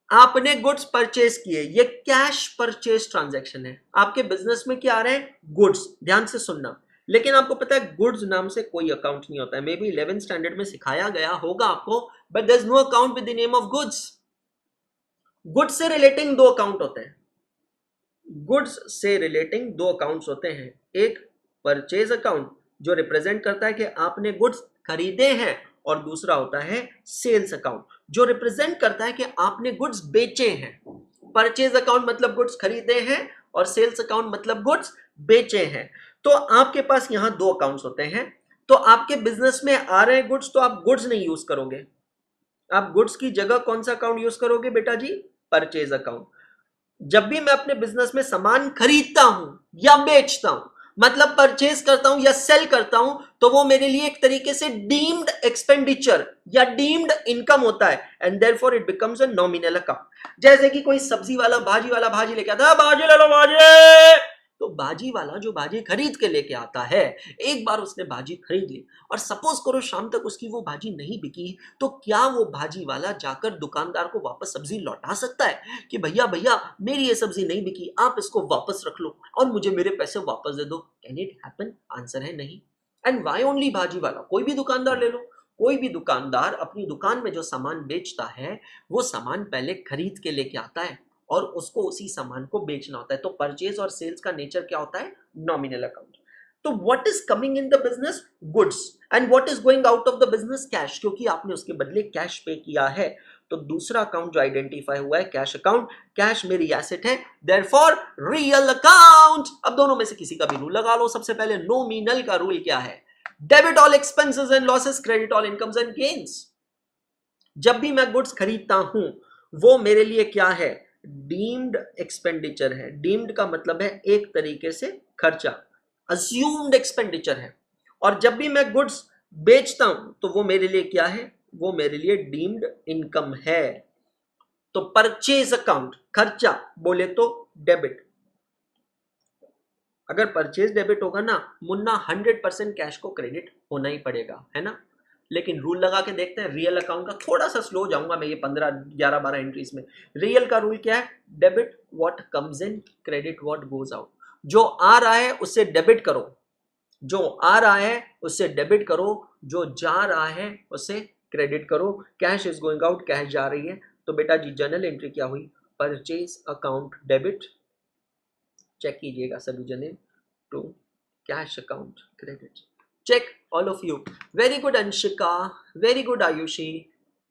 आपने गुड्स परचेज किए, ये कैश परचेज ट्रांजैक्शन है। आपके बिजनेस में क्या आ रहे हैं? गुड्स। ध्यान से सुनना, लेकिन आपको पता है गुड्स नाम से कोई अकाउंट नहीं होता है। मे बी 11th स्टैंडर्ड में सिखाया गया होगा आपको, but there is no account with the name of goods. Goods से रिलेटिंग दो अकाउंट होते हैं, गुड्स से रिलेटिंग दो अकाउंट्स होते हैं। एक परचेज अकाउंट जो रिप्रेजेंट करता है कि आपने गुड्स खरीदे हैं, और दूसरा होता है सेल्स अकाउंट जो रिप्रेजेंट करता है कि आपने गुड्स बेचे हैं। परचेज अकाउंट मतलब गुड्स खरीदे हैं, और सेल्स अकाउंट मतलब गुड्स बेचे हैं। तो आपके पास यहां दो अकाउंट्स होते हैं। तो आपके बिजनेस में आ रहे हैं गुड्स, तो आप गुड्स नहीं यूज करोगे, आप गुड्स की जगह कौन सा अकाउंट यूज करोगे बेटा जी? Purchase account. जब भी मैं अपने बिजनेस में सामान खरीदता हूं या बेचता हूं, मतलब परचेज करता हूं या सेल करता हूं, तो वो मेरे लिए एक तरीके से डीम्ड एक्सपेंडिचर या डीम्ड इनकम होता है, and therefore it becomes a nominal account. जैसे कि कोई सब्जी वाला भाजी लेके आता है, भाजी ले लो भाजी, तो भाजी वाला जो भाजी खरीद के लेके आता है, एक बार उसने भाजी खरीद ली और सपोज करो शाम तक उसकी वो भाजी नहीं बिकी, तो क्या वो भाजी वाला जाकर दुकानदार को वापस सब्जी लौटा सकता है कि भैया भैया मेरी ये सब्जी नहीं बिकी, आप इसको वापस रख लो और मुझे मेरे पैसे वापस दे दो? Can it happen? आंसर है नहीं। एंड व्हाई ओनली भाजी वाला? कोई भी दुकानदार ले लो, कोई भी दुकानदार अपनी दुकान में जो सामान बेचता है, वो सामान पहले खरीद के लेके आता है और उसको उसी सामान को बेचना होता है। तो परचेज और सेल्स का नेचर क्या होता है? Nominal account. तो what is coming in the business? Goods. And what is going out of the business? Cash, क्योंकि आपने उसके बदले कैश पे किया है। तो दूसरा अकाउंट जो आइडेंटिफाई हुआ है कैश अकाउंट, कैश मेरी एसेट है, देयरफॉर रियल अकाउंट। अब दोनों में से किसी का भी रूल लगा लो। सबसे पहले नोमिनल का रूल क्या है? Debit all expenses and losses, credit all incomes and gains. जब भी मैं गुड्स खरीदता हूं, वो मेरे लिए क्या है? डीम्ड एक्सपेंडिचर है। डीम्ड का मतलब है एक तरीके से खर्चा, अज्यूम्ड एक्सपेंडिचर है। और जब भी मैं गुड्स बेचता हूं, तो वो मेरे लिए क्या है? वो मेरे लिए डीम्ड इनकम है। तो परचेज अकाउंट खर्चा बोले तो डेबिट। अगर परचेज डेबिट होगा ना मुन्ना, 100% कैश को क्रेडिट होना ही पड़ेगा, है ना। लेकिन रूल लगा के देखते हैं रियल अकाउंट का। थोड़ा सा स्लो जाऊंगा मैं ये 15 11 12 एंट्रीज में। रियल का रूल क्या है? Debit what comes in, credit what goes out. जो आ रहा है उससे डेबिट करो, जो आ रहा है उससे डेबिट करो, जो जा रहा है उससे क्रेडिट करो। Cash is going out, cash जा रही है। तो बेटा जी जर्नल एंट्री क्या हुई? परचेज अकाउंट डेबिट, चेक कीजिएगा सभी जने, to cash account credit. Check all of you. Very good Anshika, very good Ayushi.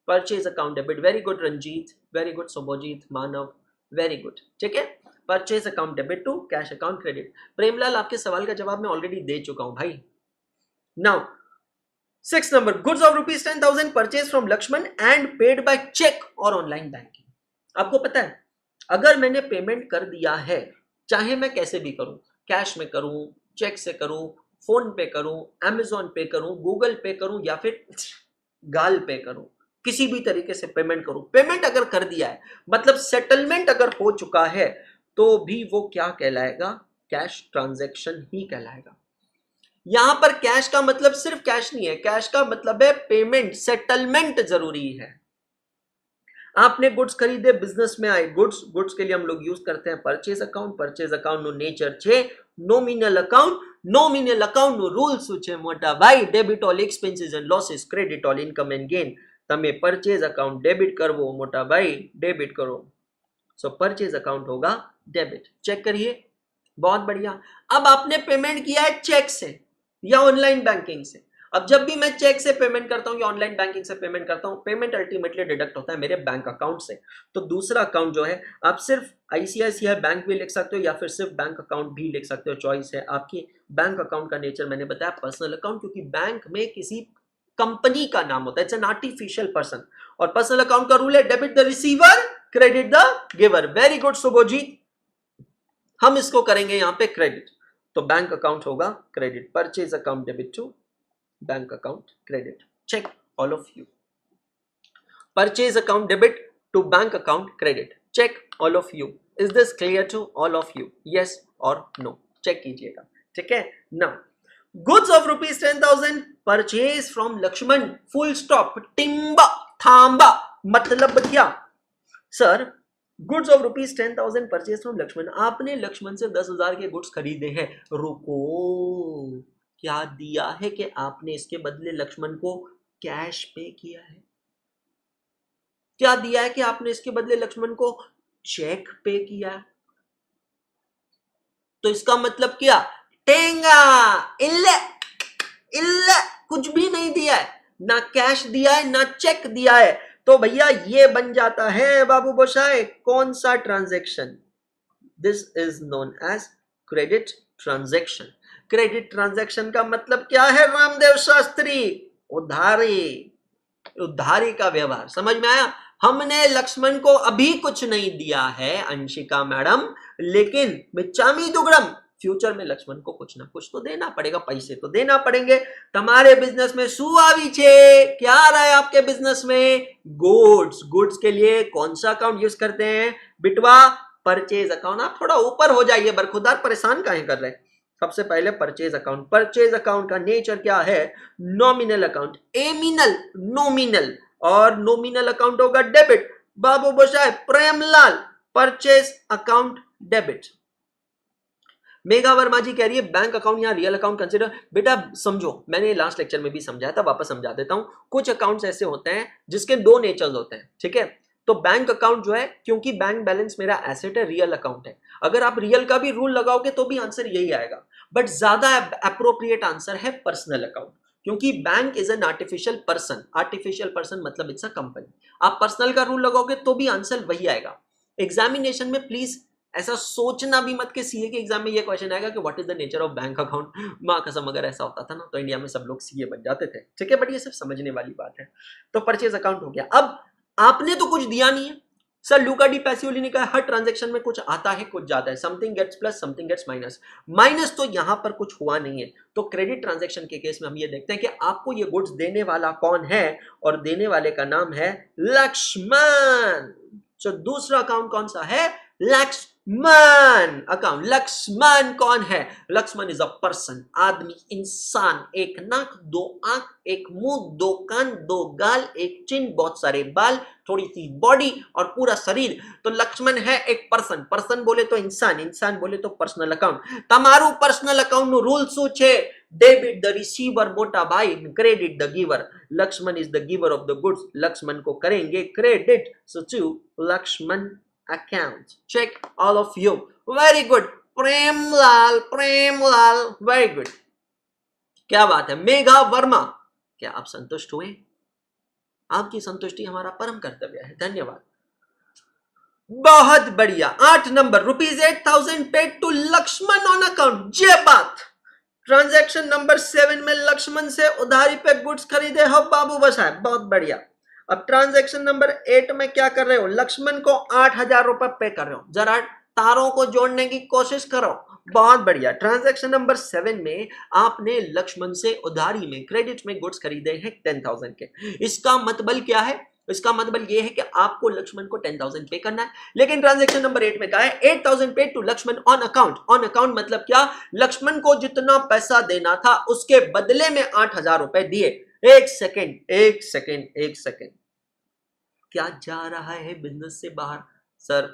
Purchase account debit, very good Ranjit, very good Sobojit, Manav, very good. ठीक है? Purchase account debit to cash account credit. Premlal आपके सवाल का जवाब मैं already दे चुका हूं भाई। Now 6 number, goods of rupees 10,000 purchased from Lakshman and paid by check or online banking. आपको पता है अगर मैंने पेमेंट कर दिया है, चाहे मैं कैसे भी करूं, कैश में करूं, चेक से करूं, फोन पे करूं, अमेजॉन पे करूं, गूगल पे करूं, या फिर गाल पे करूं, किसी भी तरीके से पेमेंट करूं, पेमेंट अगर कर दिया है मतलब सेटलमेंट अगर हो चुका है, तो भी वो क्या कहलाएगा? कैश ट्रांजैक्शन ही कहलाएगा। यहां पर कैश का मतलब सिर्फ कैश नहीं है, कैश का मतलब है पेमेंट, सेटलमेंट जरूरी है। आपने गुड्स खरीदे, बिजनेस में आए गुड्स, गुड्स के लिए हम लोग यूज करते हैं परचेज अकाउंट। परचेज अकाउंट નો નેચર છે નોમિનલ અકાઉન્ટ। નોમિનલ અકાઉન્ટ નો રૂલ શું છે મોટા ભાઈ? Debit all expenses and losses, credit all income and gain. તમે પરચેज અકાउंट डेबिट करवो मोटा भाई, डेबिट करो। सो परचेज अकाउंट होगा डेबिट। चेक करिए, बहुत बढ़िया। अब आपने पेमेंट किया है चेक से या ऑनलाइन बैंकिंग से। अब जब भी मैं चेक से पेमेंट करता हूं या ऑनलाइन बैंकिंग से पेमेंट करता हूं, पेमेंट अल्टीमेटली डिडक्ट होता है मेरे बैंक अकाउंट से। तो दूसरा अकाउंट जो है, आप सिर्फ आईसीआईसीआई बैंक भी लिख सकते हो या फिर सिर्फ बैंक अकाउंट भी लिख सकते हो, चॉइस है आपकी। बैंक अकाउंट का नेचर मैंने बताया पर्सनल अकाउंट, क्योंकि बैंक में किसी कंपनी का नाम होता है, इट्स एन आर्टिफिशियल पर्सन। और पर्सनल अकाउंट का रूल है debit the receiver, credit the giver. Very good Shubhojit, हम इसको करेंगे यहां पे क्रेडिट। तो बैंक अकाउंट होगा credit. Purchase account debit to bank account credit. Check all of you. Purchase account debit to bank account credit. Check all of you. Is this clear to all of you? Yes और no, check कीजिएगा। ठीक है। Now goods of rupees 10,000 purchase from Laxman, full stop, टिम्बा थांबा। मतलब क्या sir? Goods of rupees 10,000 purchase from Laxman, आपने लक्ष्मण से 10,000 के गुड्स खरीदे हैं। रुको, क्या दिया है कि आपने इसके बदले लक्ष्मण को कैश पे किया है? क्या दिया है कि आपने इसके बदले लक्ष्मण को चेक पे किया है? तो इसका मतलब क्या? टेंगा, इल्ले इल्ले, कुछ भी नहीं दिया है, ना कैश दिया है ना चेक दिया है। तो भैया ये बन जाता है बाबू बोशाय कौन सा transaction? This is known as credit transaction. Credit transaction का मतलब क्या है रामदेव शास्त्री? उधारी, उधारी का व्यवहार। समझ में आया? हमने लक्ष्मण को अभी कुछ नहीं दिया है अंशिका मैडम, लेकिन मिच्चामी दुग्गड़म फ्यूचर में लक्ष्मण को कुछ ना कुछ तो देना पड़ेगा, पैसे तो देना पड़ेंगे। तुम्हारे बिजनेस में सुआवी छे क्या आ रहा है? आपके बिजनेस में गुड्स, गुड्स के लिए कौन सा अकाउंट यूज करते हैं बिटवा? Purchase account. आप थोड़ा ऊपर हो जाइए, बरखुदार परेशान काहे कर रहे हैं? सबसे पहले परचेज अकाउंट। परचेज अकाउंट का नेचर क्या है? नॉमिनल अकाउंट, एमिनल, नॉमिनल, और नॉमिनल अकाउंट होगा debit. Babu Boshay Premlal purchase account debit. Megha Verma ji कह रही है बैंक अकाउंट या रियल अकाउंट कंसीडर। बेटा समझो, मैंने लास्ट लेक्चर में भी समझाया था, वापस समझा देता हूं। कुछ अकाउंट्स ऐसे होते हैं जिसके दो नेचर्स होते हैं, ठीक है? तो बैंक अकाउंट जो है, क्योंकि बैंक बैलेंस मेरा एसेट है, रियल अकाउंट है। अगर आप रियल का भी रूल लगाओगे तो भी आंसर यही आएगा, बट ज्यादा अप्रोप्रिएट आंसर है पर्सनल अकाउंट, क्योंकि bank is an artificial person. Artificial person मतलब इट्स अ कंपनी। आप पर्सनल का रूल लगाओगे तो भी आंसर वही आएगा। एग्जामिनेशन में प्लीज ऐसा सोचना भी मत कि सीए के एग्जाम में ये क्वेश्चन आएगा कि what is the nature of bank account. मां कसम, अगर ऐसा होता था ना तो इंडिया में सब लोग सीए बन जाते थे, ठीक है? बट ये सिर्फ समझने वाली बात है। तो परचेज अकाउंट हो गया। अब आपने तो कुछ दिया नहीं है सर। लूका डी पैसियोली ने कहा हर ट्रांजैक्शन में कुछ आता है कुछ जाता है, something gets plus something gets minus. Minus तो यहां पर कुछ हुआ नहीं है। तो क्रेडिट ट्रांजैक्शन के केस में हम ये देखते हैं कि आपको ये गुड्स देने वाला कौन है, और देने वाले का नाम है लक्ष्मण। तो दूसरा अकाउंट कौन सा है? लक्ष्मण अकाउंट। लक्ष्मण कौन है? लक्ष्मण इज अ पर्सन, आदमी, इंसान। एक नाक, दो आंख, एक मुंह, दो कान, दो गाल, एक चिन्ह, बहुत सारे बाल, थोड़ी सी बॉडी और पूरा शरीर। तो लक्ष्मण है एक पर्सन। पर्सन बोले तो इंसान, इंसान बोले तो पर्सनल अकाउंट। तमारू पर्सनल अकाउंट નું રૂલ શું છે? डेबिट द रिसीवर मोटा भाई, credit the giver. Laxman is the giver of the goods. Laxman को करेंगे credit, so to Laxman account. Check all of you. Very good. Premlal, Premlal, very good. क्या बात है मेघा वर्मा, क्या आप संतुष्ट हुए? आपकी संतुष्टि हमारा परम कर्तव्य है। धन्यवाद, बहुत बढ़िया। 8 number, ₹8,000 paid to Laxman on account. जय बात। ट्रांजैक्शन नंबर 7 में लक्ष्मण से उधारी पे गुड्स खरीदे हो बाबू बसाए, बहुत बढ़िया। अब ट्रांजैक्शन नंबर 8 में क्या कर रहे हो? लक्ष्मण को 8,000 रुपए पे कर रहे हो। जरा तारों को जोड़ने की कोशिश करो, बहुत बढ़िया। ट्रांजैक्शन नंबर 7 में आपने लक्ष्मण से उधारी में, क्रेडिट में गुड्स खरीदे हैं 10,000 के। इसका मतलब क्या है? इसका मतलब यह है कि आपको लक्ष्मण को 10,000 पे करना है। लेकिन ट्रांजैक्शन नंबर 8 में कहा है 8,000 paid to Laxman on account. On account मतलब क्या? लक्ष्मण को जितना पैसा देना था उसके बदले में 8,000 रुपए दिए। एक सेकेंड, एक सेकेंड, एक सेकेंड, क्या जा रहा है बिजनेस से बाहर? सर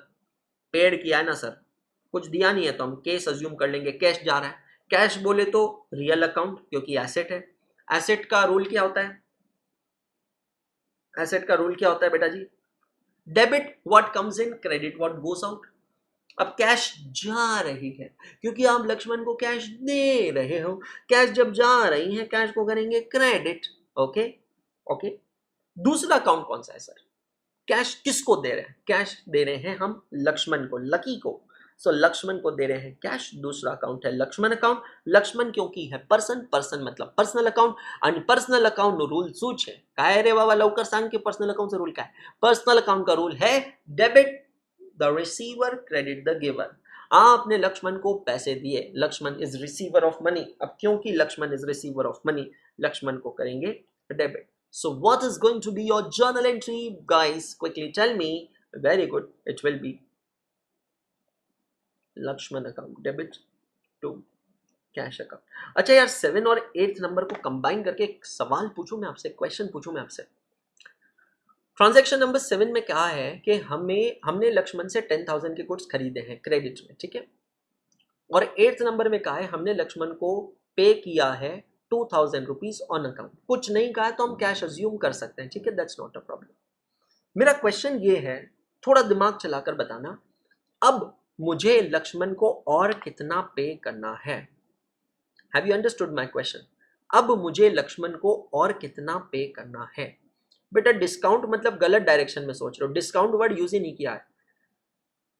पेड किया है ना सर, कुछ दिया नहीं है तो हम केस अज्यूम कर लेंगे कैश जा रहा है। कैश बोले तो रियल अकाउंट, क्योंकि एसेट है। एसेट का रूल क्या होता है? एसेट का रूल क्या होता है बेटा जी? Debit what comes in, credit what goes out. अब कैश जा रही है क्योंकि आप लक्ष्मण को कैश दे रहे हो। कैश जब जा रही है, कैश को करेंगे क्रेडिट। Okay okay. दूसरा अकाउंट कौन सा है सर? कैश किसको दे रहे हैं? कैश दे रहे हैं हम लक्ष्मण को, लकी को। सो लक्ष्मण को दे रहे हैं कैश। दूसरा अकाउंट है लक्ष्मण अकाउंट। लक्ष्मण क्योंकि है पर्सन, पर्सन मतलब पर्सनल अकाउंट। आणि पर्सनल अकाउंट नो रूल શું છે? काय रे बाबा, लवकर सांग कि पर्सनल अकाउंट से रूल काय? पर्सनल अकाउंट का रूल है debit the receiver, credit the giver. आपने लक्ष्मण को पैसे दिए, Laxman is receiver of money. अब क्योंकि Laxman is receiver of money, Laxman को करेंगे debit. So what is going to be your journal entry, guys? Quickly tell me. Very good. It will be Lakshman account debit to cash account. अच्छा यार, 7 और 8 number को combine करके एक सवाल पूछूं मैं आपसे, क्वेश्चन पूछूं मैं आपसे। ट्रांजैक्शन नंबर 7 में क्या है कि हमने लक्ष्मण से 10,000 के गुड्स खरीदे हैं क्रेडिट में, ठीक है? और 8th नंबर में कहा है हमने लक्ष्मण को पे किया है 2000 रुपीज ऑन अकाउंट, कुछ नहीं कहा है तो हम कैश अज्यूम कर सकते हैं, ठीक है, दैट्स नॉट अ प्रॉब्लम। मेरा क्वेश्चन ये है, थोड़ा दिमाग चलाकर बताना, अब मुझे लक्ष्मण को और कितना पे करना है? Have you understood my question? अब मुझे लक्ष्मण को और कितना पे करना है? बेटा डिस्काउंट मतलब गलत डायरेक्शन में सोच रहे हो, डिस्काउंट वर्ड यूज ही नहीं किया है।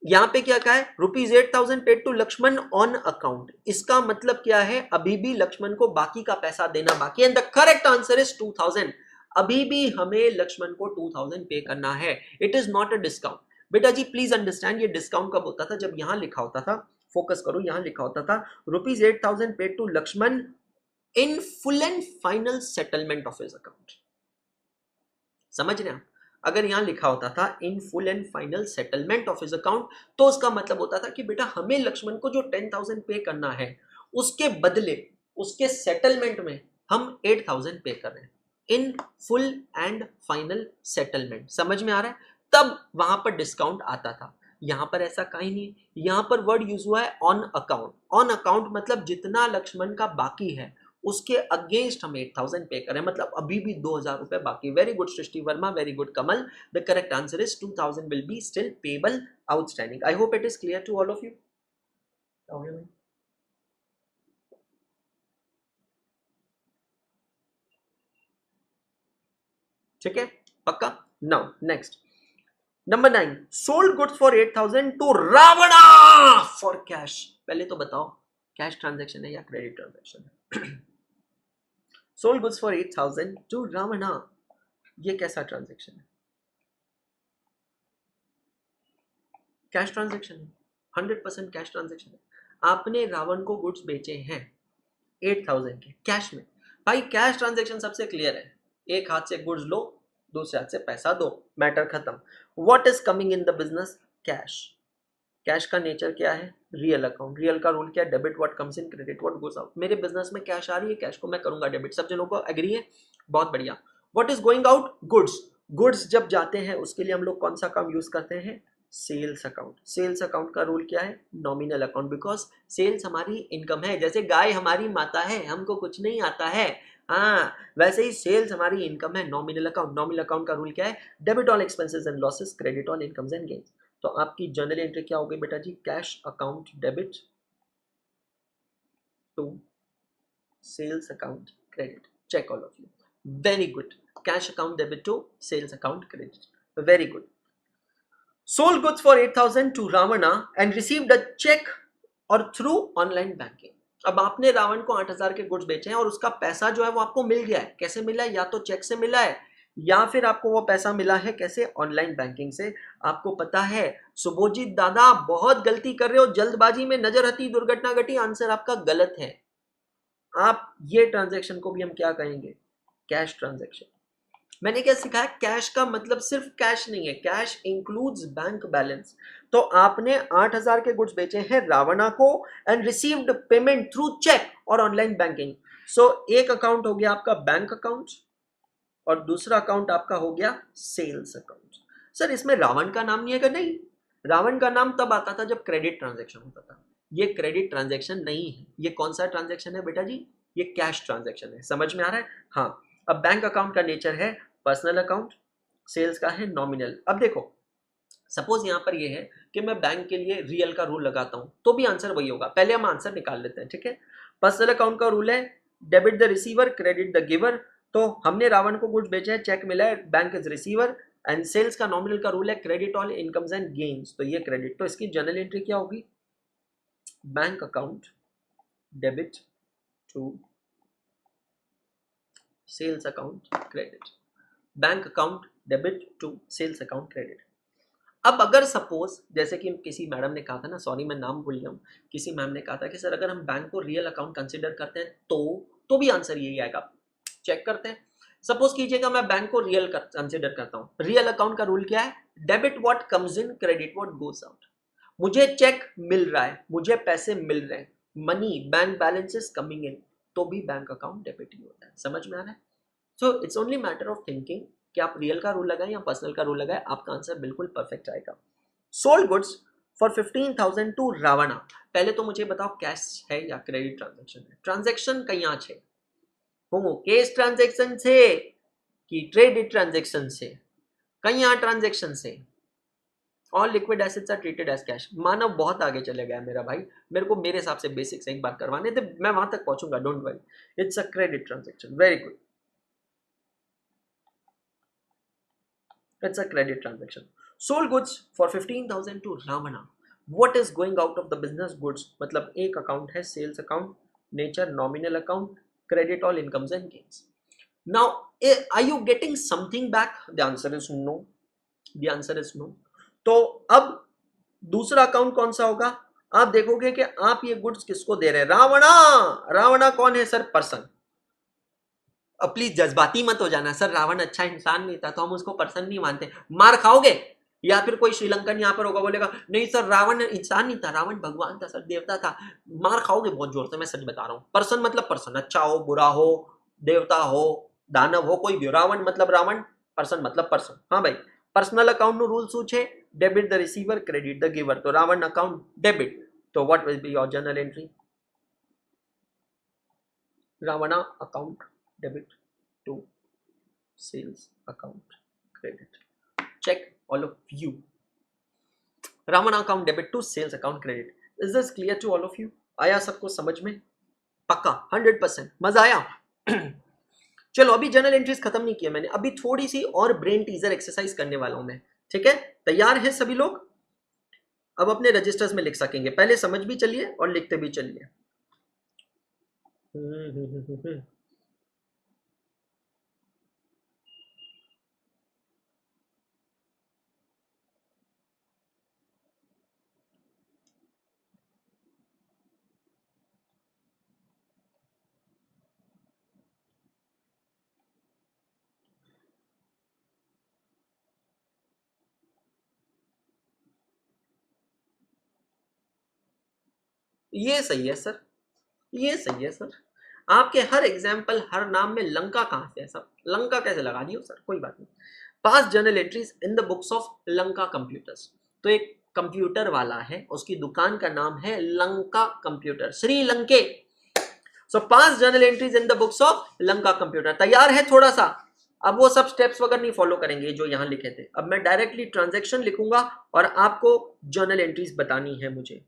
यहां पे क्या कहा है? ₹8,000 paid to Laxman on account, इसका मतलब क्या है? अभी भी लक्ष्मण को बाकी का पैसा देना बाकी है, and the correct answer is 2000। अभी भी हमें लक्ष्मण को 2000 पे करना है, it is not a discount. बेटा जी प्लीज अंडरस्टैंड, ये डिस्काउंट कब होता था? जब यहां लिखा होता था, फोकस करो, यहां लिखा होता था ₹8,000 paid to Laxman in full and final settlement of his account. समझ रहे हैं आप? अगर यहां लिखा होता था in full and final settlement of his account, तो उसका मतलब होता था कि बेटा हमें लक्ष्मण को जो 10,000 पे करना है, उसके बदले उसके सेटलमेंट में हम 8,000 पे कर रहे हैं, इन फुल एंड फाइनल सेटलमेंट। समझ में आ रहा है? तब वहां पर डिस्काउंट आता था। यहां पर ऐसा कहीं नहीं, यहां पर वर्ड यूज हुआ है ऑन अकाउंट। ऑन अकाउंट मतलब जितना लक्ष्मण का बाकी है उसके अगेंस्ट हम 8,000 पे करें, मतलब अभी भी 2,000 रुपए बाकी। Very good Srishti Verma, very good Kamal, the correct answer is 2,000 will be still payable outstanding. I hope it is clear to all of you. ठीक है, पक्का? Now next, number 9, sold goods for 8,000 to Ravana for cash. पहले तो बताओ cash transaction है या credit transaction है? Sold goods for 8,000 to Ravana, ये कैसा ट्रांजैक्शन है? कैश ट्रांजैक्शन है, 100% कैश ट्रांजैक्शन है। आपने रावण को गुड्स बेचे हैं 8,000 के कैश में। भाई कैश ट्रांजैक्शन सबसे क्लियर है, एक हाथ से गुड्स लो, दूसरे हाथ से पैसा दो, मैटर खत्म। What is coming in the business? Cash. Cash का नेचर क्या है? Real account. रियल का रूल क्या है? Debit what comes in, credit what goes out. मेरे बिजनेस में कैश आ रही है, कैश को मैं करूंगा डेबिट। सब जनों को एग्री है? बहुत बढ़िया। What is going out? Goods. Goods जब जाते हैं उसके लिए हम लोग कौन सा अकाउंट यूज करते हैं? Sales account. सेल्स अकाउंट का रूल क्या है? नॉमिनल अकाउंट, बिकॉज सेल्स हमारी इनकम है। जैसे गाय हमारी माता है, हमको कुछ नहीं आता है, हाँ, वैसे ही सेल्स हमारी इनकम है। Nominal account. नॉमिनल अकाउंट का रूल क्या है? Debit all expenses and losses, credit all incomes and gains. तो आपकी जर्नल एंट्री क्या हो गई बेटा जी? Cash account debit to sales account credit. Check all of you, very good. Cash account debit to sales account credit, very good. Sold goods for 8,000 to Ravana and received a cheque और through online banking. अब आपने रावण को 8,000 के goods बेचे हैं और उसका पैसा जो है वो आपको मिल गया है। कैसे मिला है? या तो चेक से मिला है या फिर आपको वो पैसा मिला है कैसे? ऑनलाइन बैंकिंग से। आपको पता है सुबोजीत दादा बहुत गलती कर रहे हो, जल्दबाजी में नजर हटी दुर्घटना घटी, आंसर आपका गलत है। आप ये ट्रांजैक्शन को भी हम क्या कहेंगे? Cash transaction. मैंने क्या सिखाया? कैश का मतलब सिर्फ कैश नहीं है, कैश इंक्लूड्स बैंक बैलेंस। तो आपने 8,000 के गुड्स बेचे हैं रावणा को and received payment through cheque और ऑनलाइन बैंकिंग। सो एक अकाउंट हो गया आपका बैंक अकाउंट और दूसरा अकाउंट आपका हो गया सेल्स अकाउंट। सर इसमें रावण का नाम नहीं है? क्या नहीं, रावण का नाम तब आता था जब क्रेडिट ट्रांजैक्शन होता था। ये क्रेडिट ट्रांजैक्शन नहीं है। ये कौन सा ट्रांजैक्शन है बेटा जी? ये कैश ट्रांजैक्शन है। समझ में आ रहा है? हाँ। अब बैंक अकाउंट का नेचर है पर्सनल अकाउंट, सेल्स का है नॉमिनल। अब देखो सपोज यहां पर ये है कि मैं बैंक के लिए रियल का रूल लगाता हूं तो भी आंसर वही होगा। पहले हम आंसर निकाल लेते हैं, ठीक है। पर्सनल अकाउंट का रूल है debit the receiver, credit the giver. तो हमने रावण को गुड्स बेचे हैं, चेक मिला है, bank is receiver. And sales का नॉमिनल का रूल है credit all incomes and gains, तो ये क्रेडिट। तो इसकी जर्नल एंट्री क्या होगी? Bank account debit to sales account credit. Bank account debit to sales account credit. अब अगर सपोज जैसे कि किसी मैडम ने कहा था ना, सॉरी मैं नाम भूल गया हूँ, किसी मैम ने कहा था कि सर अगर हम बैंक को रियल अकाउंट कंसिडर करते हैं तो भी आंसर यही आएगा। चेक करते हैं। सपोज कीजिएगा मैं बैंक को रियल कंसिडर करता हूँ। रियल अकाउंट का रूल क्या है? Debit what comes in, credit what goes out. मुझे चेक मिल रहा है, मुझे पैसे मिल रहे हैं, money bank balance is coming इन, तो भी बैंक अकाउंट डेबिट ही होता है। समझ में आ रहा है? So it's only matter of thinking कि आप रियल का रूल लगाएं या पर्सनल का रूल लगाएं, आपका आंसर बिल्कुल परफेक्ट आएगा। Sold goods for 15,000 to Ravana. पहले तो मुझे बताओ कैश है या क्रेडिट ट्रांजेक्शन है? ट्रांजेक्शन कहीं છે? હું કેશ ટ્રાન્ઝેક્શન છે कि ट्रेडिट ट्रांजेक्शन से? कहीं ट्रांजेक्शन से? All liquid assets are treated as cash. Manav बहुत आगे चले गया मेरा भाई, मेरे को मेरे हिसाब से बेसिक से एक बार करवाने थे, मैं वहां तक पहुंचूंगा, don't worry. It's a credit transaction, very good, it's a credit transaction. Sold goods for 15,000 to Ravana. What is going out of the business goods? मतलब एक अकाउंट है sales account, nature nominal account, credit all incomes and gains. Now are you getting something back? The answer is no, the answer is no. तो अब दूसरा account कौन सा होगा? आप देखोगे कि आप ये गुड्स किसको दे रहे हैं? रावणा। रावणा कौन है सर? पर्सन। अब प्लीज जज्बाती मत हो जाना, सर रावण अच्छा इंसान नहीं था तो हम उसको पर्सन नहीं मानते, मार खाओगे। या फिर कोई श्रीलंकन यहां पर होगा बोलेगा नहीं सर रावण इंसान नहीं था, रावण भगवान था सर, देवता था, मार खाओगे बहुत जोर से, मैं सच बता रहा हूं। पर्सन मतलब पर्सन, अच्छा हो बुरा हो, देवता हो दानव हो, कोई भी हो, रावण मतलब रावण, पर्सन मतलब पर्सन। हाँ भाई, पर्सनल अकाउंट નું રૂલ શું છે? Debit the receiver, credit the giver. તો રાવણ અકાઉન્ટ ડેબિટ, તો what will be your journal entry? Ravana account debit to sales account credit. Check all of you. Ravana account debit to sales account credit. Is this clear to all of you? आया सबको समझ में? पक्का 100%? मजा आया? चलो अभी journal entries खत्म नहीं किया मैंने, अभी थोड़ी सी और ब्रेन टीजर एक्सरसाइज करने वाला हूं मैं, ठीक है? तैयार है सभी लोग? अब अपने रजिस्टर्स में लिख सकेंगे, पहले समझ भी चलिए और लिखते भी चलिए। ये सही है सर, ये सही है सर। आपके हर एग्जाम्पल, हर नाम में लंका कहां से है सर? लंका कैसे लगा दी हो सर? कोई बात नहीं। पास journal entries in the books of Lanka computers. तो एक कंप्यूटर वाला है, उसकी दुकान का नाम है लंका कंप्यूटर, श्रीलंके। So pass journal entries in the books of Lanka computer. तैयार है थोड़ा सा? अब वो सब स्टेप्स वगैरह नहीं फॉलो करेंगे जो यहां लिखे थे, अब मैं डायरेक्टली ट्रांजेक्शन लिखूंगा और आपको जर्नल एंट्रीज बतानी है मुझे।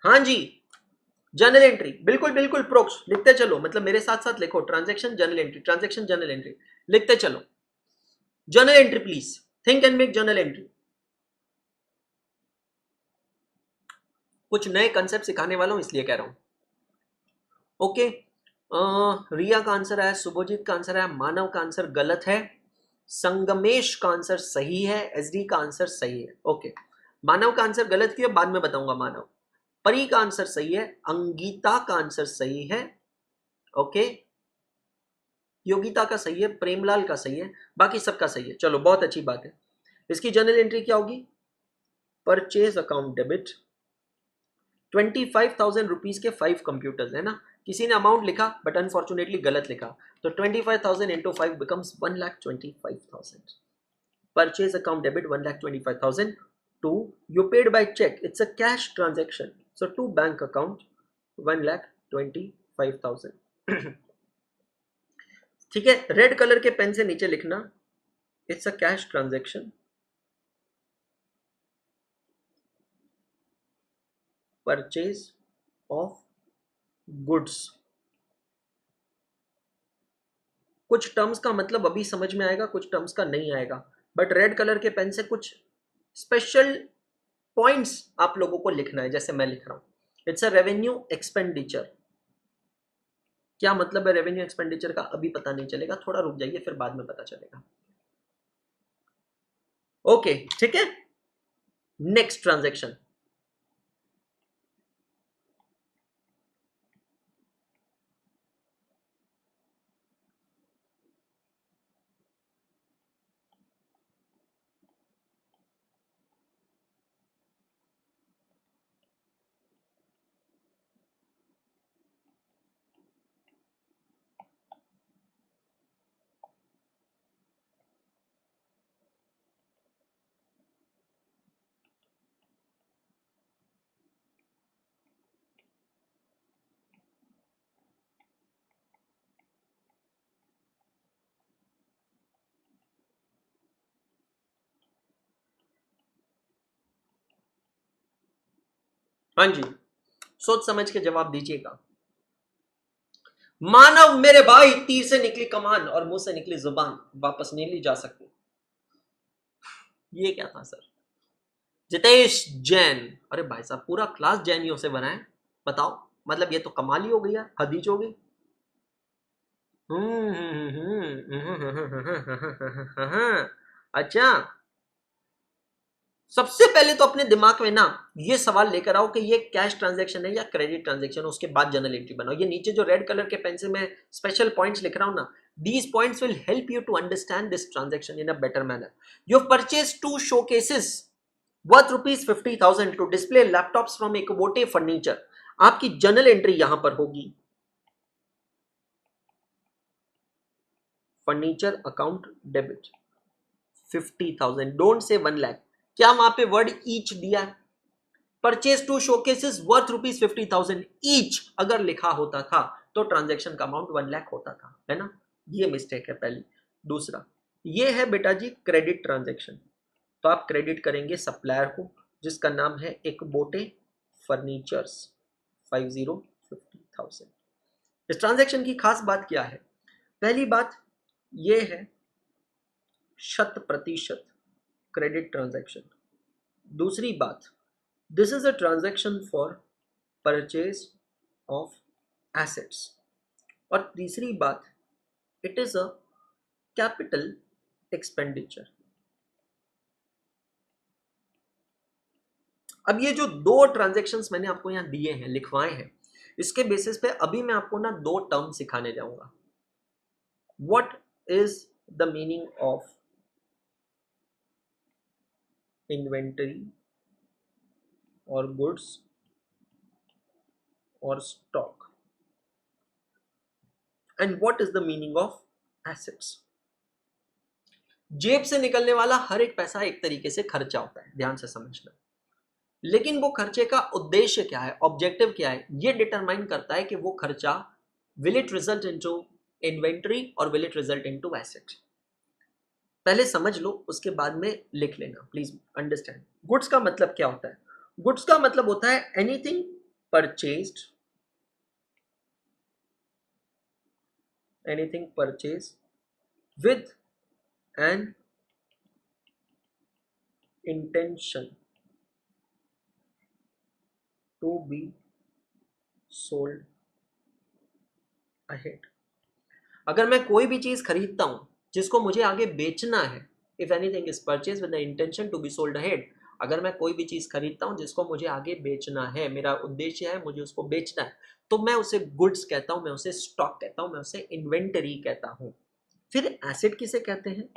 हाँ जी, जर्नल एंट्री, बिल्कुल बिल्कुल प्रोक्ष, लिखते चलो, मतलब मेरे साथ साथ लिखो, transaction journal entry, transaction journal entry, लिखते चलो। Journal entry please, think and make journal entry. कुछ नए कंसेप्ट सिखाने वाला हूं इसलिए कह रहा हूं। ओके, रिया का आंसर है, सुभोजीत का आंसर है, मानव का आंसर गलत है, संगमेश का आंसर सही है, एसडी का आंसर सही है। ओके, मानव का आंसर गलत क्यों है बाद में बताऊंगा। मानव, परी का आंसर सही है, अंगिता का आंसर सही है, ओके, योगिता का सही है, प्रेमलाल का सही है, बाकी सबका सही है। चलो बहुत अच्छी बात है। इसकी जर्नल एंट्री क्या होगी? परचेज अकाउंट डेबिट, 25,000 रुपीज के 5 कंप्यूटर्स है ना, किसी ने अमाउंट लिखा बट अनफॉर्चुनेटली गलत लिखा, तो 25,000 into 5 becomes 1,25,000। Purchase account debit 1,25,000 to you paid by cheque, it's a cash transaction, so to bank account 1,25,000। ठीक है, रेड कलर के पेन से नीचे लिखना, it's a cash transaction, purchase of goods. कुछ टर्म्स का मतलब अभी समझ में आएगा, कुछ टर्म्स का नहीं आएगा, बट रेड कलर के पेन से कुछ स्पेशल पॉइंट्स आप लोगों को लिखना है, जैसे मैं लिख रहा हूं, इट्स अ रेवेन्यू एक्सपेंडिचर। क्या मतलब है रेवेन्यू एक्सपेंडिचर का अभी पता नहीं चलेगा, थोड़ा रुक जाइए फिर बाद में पता चलेगा। ओके ठीक है, नेक्स्ट ट्रांजेक्शन। हाँ जी, सोच समझ के जवाब दीजिएगा। मानव मेरे भाई, तीर से निकली कमान और मुंह से निकली जुबान वापस नहीं ली जा सकती। ये क्या था सर? जितेश जैन। अरे भाई साहब, पूरा क्लास जैनियों से बना है, बताओ। मतलब ये तो कमाल ही हो गई यार, हदीज हो गई। अच्छा, सबसे पहले तो अपने दिमाग में ना ये सवाल लेकर आओ कि ये कैश ट्रांजैक्शन है या क्रेडिट ट्रांजैक्शन है, उसके बाद जर्नल एंट्री बनाओ। ये नीचे जो रेड कलर के पेन से मैं स्पेशल पॉइंट्स लिख रहा हूं ना, these points will help you to understand this transaction in a better manner. You have purchase 2 showcases worth ₹50,000 to display laptops from Ekbote furniture. आपकी जर्नल एंट्री यहां पर होगी, furniture account debit 50,000, don't say 1 lakh. क्या वहां पे वर्ड ईच दिया है? Purchase 2 showcases worth ₹50,000 each अगर लिखा होता था तो ट्रांजैक्शन का अमाउंट 1 लाख होता था, है ना? ये मिस्टेक है पहली। दूसरा, ये है बेटा जी क्रेडिट ट्रांजैक्शन। तो आप क्रेडिट करेंगे सप्लायर को जिसका नाम है इकोबोटे फर्नीचर्स 50,000। इस ट्रांजैक्शन की खास बात क्या है? पहली बात ये है 100% क्रेडिट ट्रांजैक्शन। दूसरी बात, this is a transaction for purchase of assets. और तीसरी बात, it is a capital expenditure. अब ये जो 2 ट्रांजैक्शंस मैंने आपको यहां दिए हैं, लिखवाए हैं, इसके बेसिस पे अभी मैं आपको ना 2 टर्म सिखाने जाऊंगा। What is the meaning of inventory और गुड्स और stock, and what is the meaning of assets. जेब से निकलने वाला हर एक पैसा एक तरीके से खर्चा होता है, ध्यान से समझना। लेकिन वो खर्चे का उद्देश्य क्या है, ऑब्जेक्टिव क्या है, ये डिटरमाइन करता है कि वो खर्चा will it result into inventory और will it result into asset. पहले समझ लो, उसके बाद में लिख लेना, प्लीज अंडरस्टैंड। गुड्स का मतलब क्या होता है? गुड्स का मतलब होता है anything purchased, anything purchase with an intention to be sold ahead. अगर मैं कोई भी चीज खरीदता हूं जिसको मुझे आगे बेचना है, if anything is purchase with the intention to be sold ahead, अगर मैं कोई भी चीज खरीदता हूं जिसको मुझे आगे बेचना है, मेरा उद्देश्य है मुझे उसको बेचना है, तो मैं उसे गुड्स कहता हूं, मैं उसे स्टॉक कहता हूं, मैं उसे इन्वेंटरी कहता हूं। फिर एसेट किसे कहते हैं?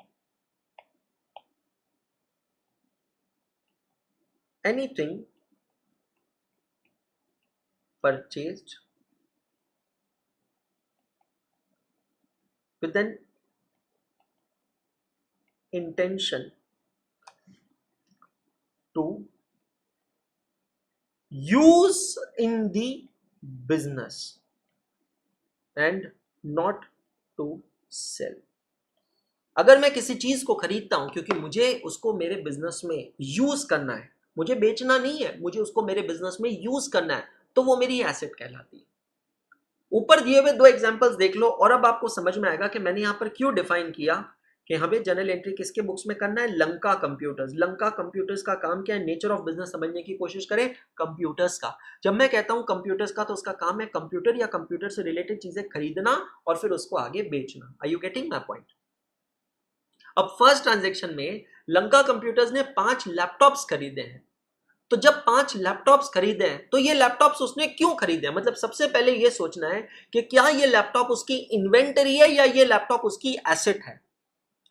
Anything purchased with an intention to use in the business and not to sell। अगर मैं किसी चीज को खरीदता हूं क्योंकि मुझे उसको मेरे बिजनेस में यूज करना है, मुझे बेचना नहीं है, मुझे उसको मेरे बिजनेस में यूज करना है, तो वो मेरी एसेट कहलाती है। ऊपर दिए हुए 2 एग्जांपल्स देख लो और अब आपको समझ में आएगा कि मैंने यहां पर क्यों डिफाइन किया कि हमें जर्नल एंट्री किसके बुक्स में करना है, लंका कंप्यूटर्स। लंका कंप्यूटर्स का काम क्या है? नेचर ऑफ बिजनेस समझने की कोशिश करें कंप्यूटर्स का। जब मैं कहता हूं कंप्यूटर्स का, तो उसका काम है कंप्यूटर या कंप्यूटर से रिलेटेड चीजें खरीदना और फिर उसको आगे बेचना। Are you getting my point? अब फर्स्ट ट्रांजेक्शन में लंका कंप्यूटर्स ने 5 लैपटॉप्स खरीदे हैं। तो जब 5 लैपटॉप्स खरीदे हैं तो ये लैपटॉप्स उसने क्यों खरीदे हैं? मतलब सबसे पहले ये सोचना है कि क्या ये लैपटॉप उसकी इन्वेंटरी है या ये लैपटॉप उसकी एसेट है।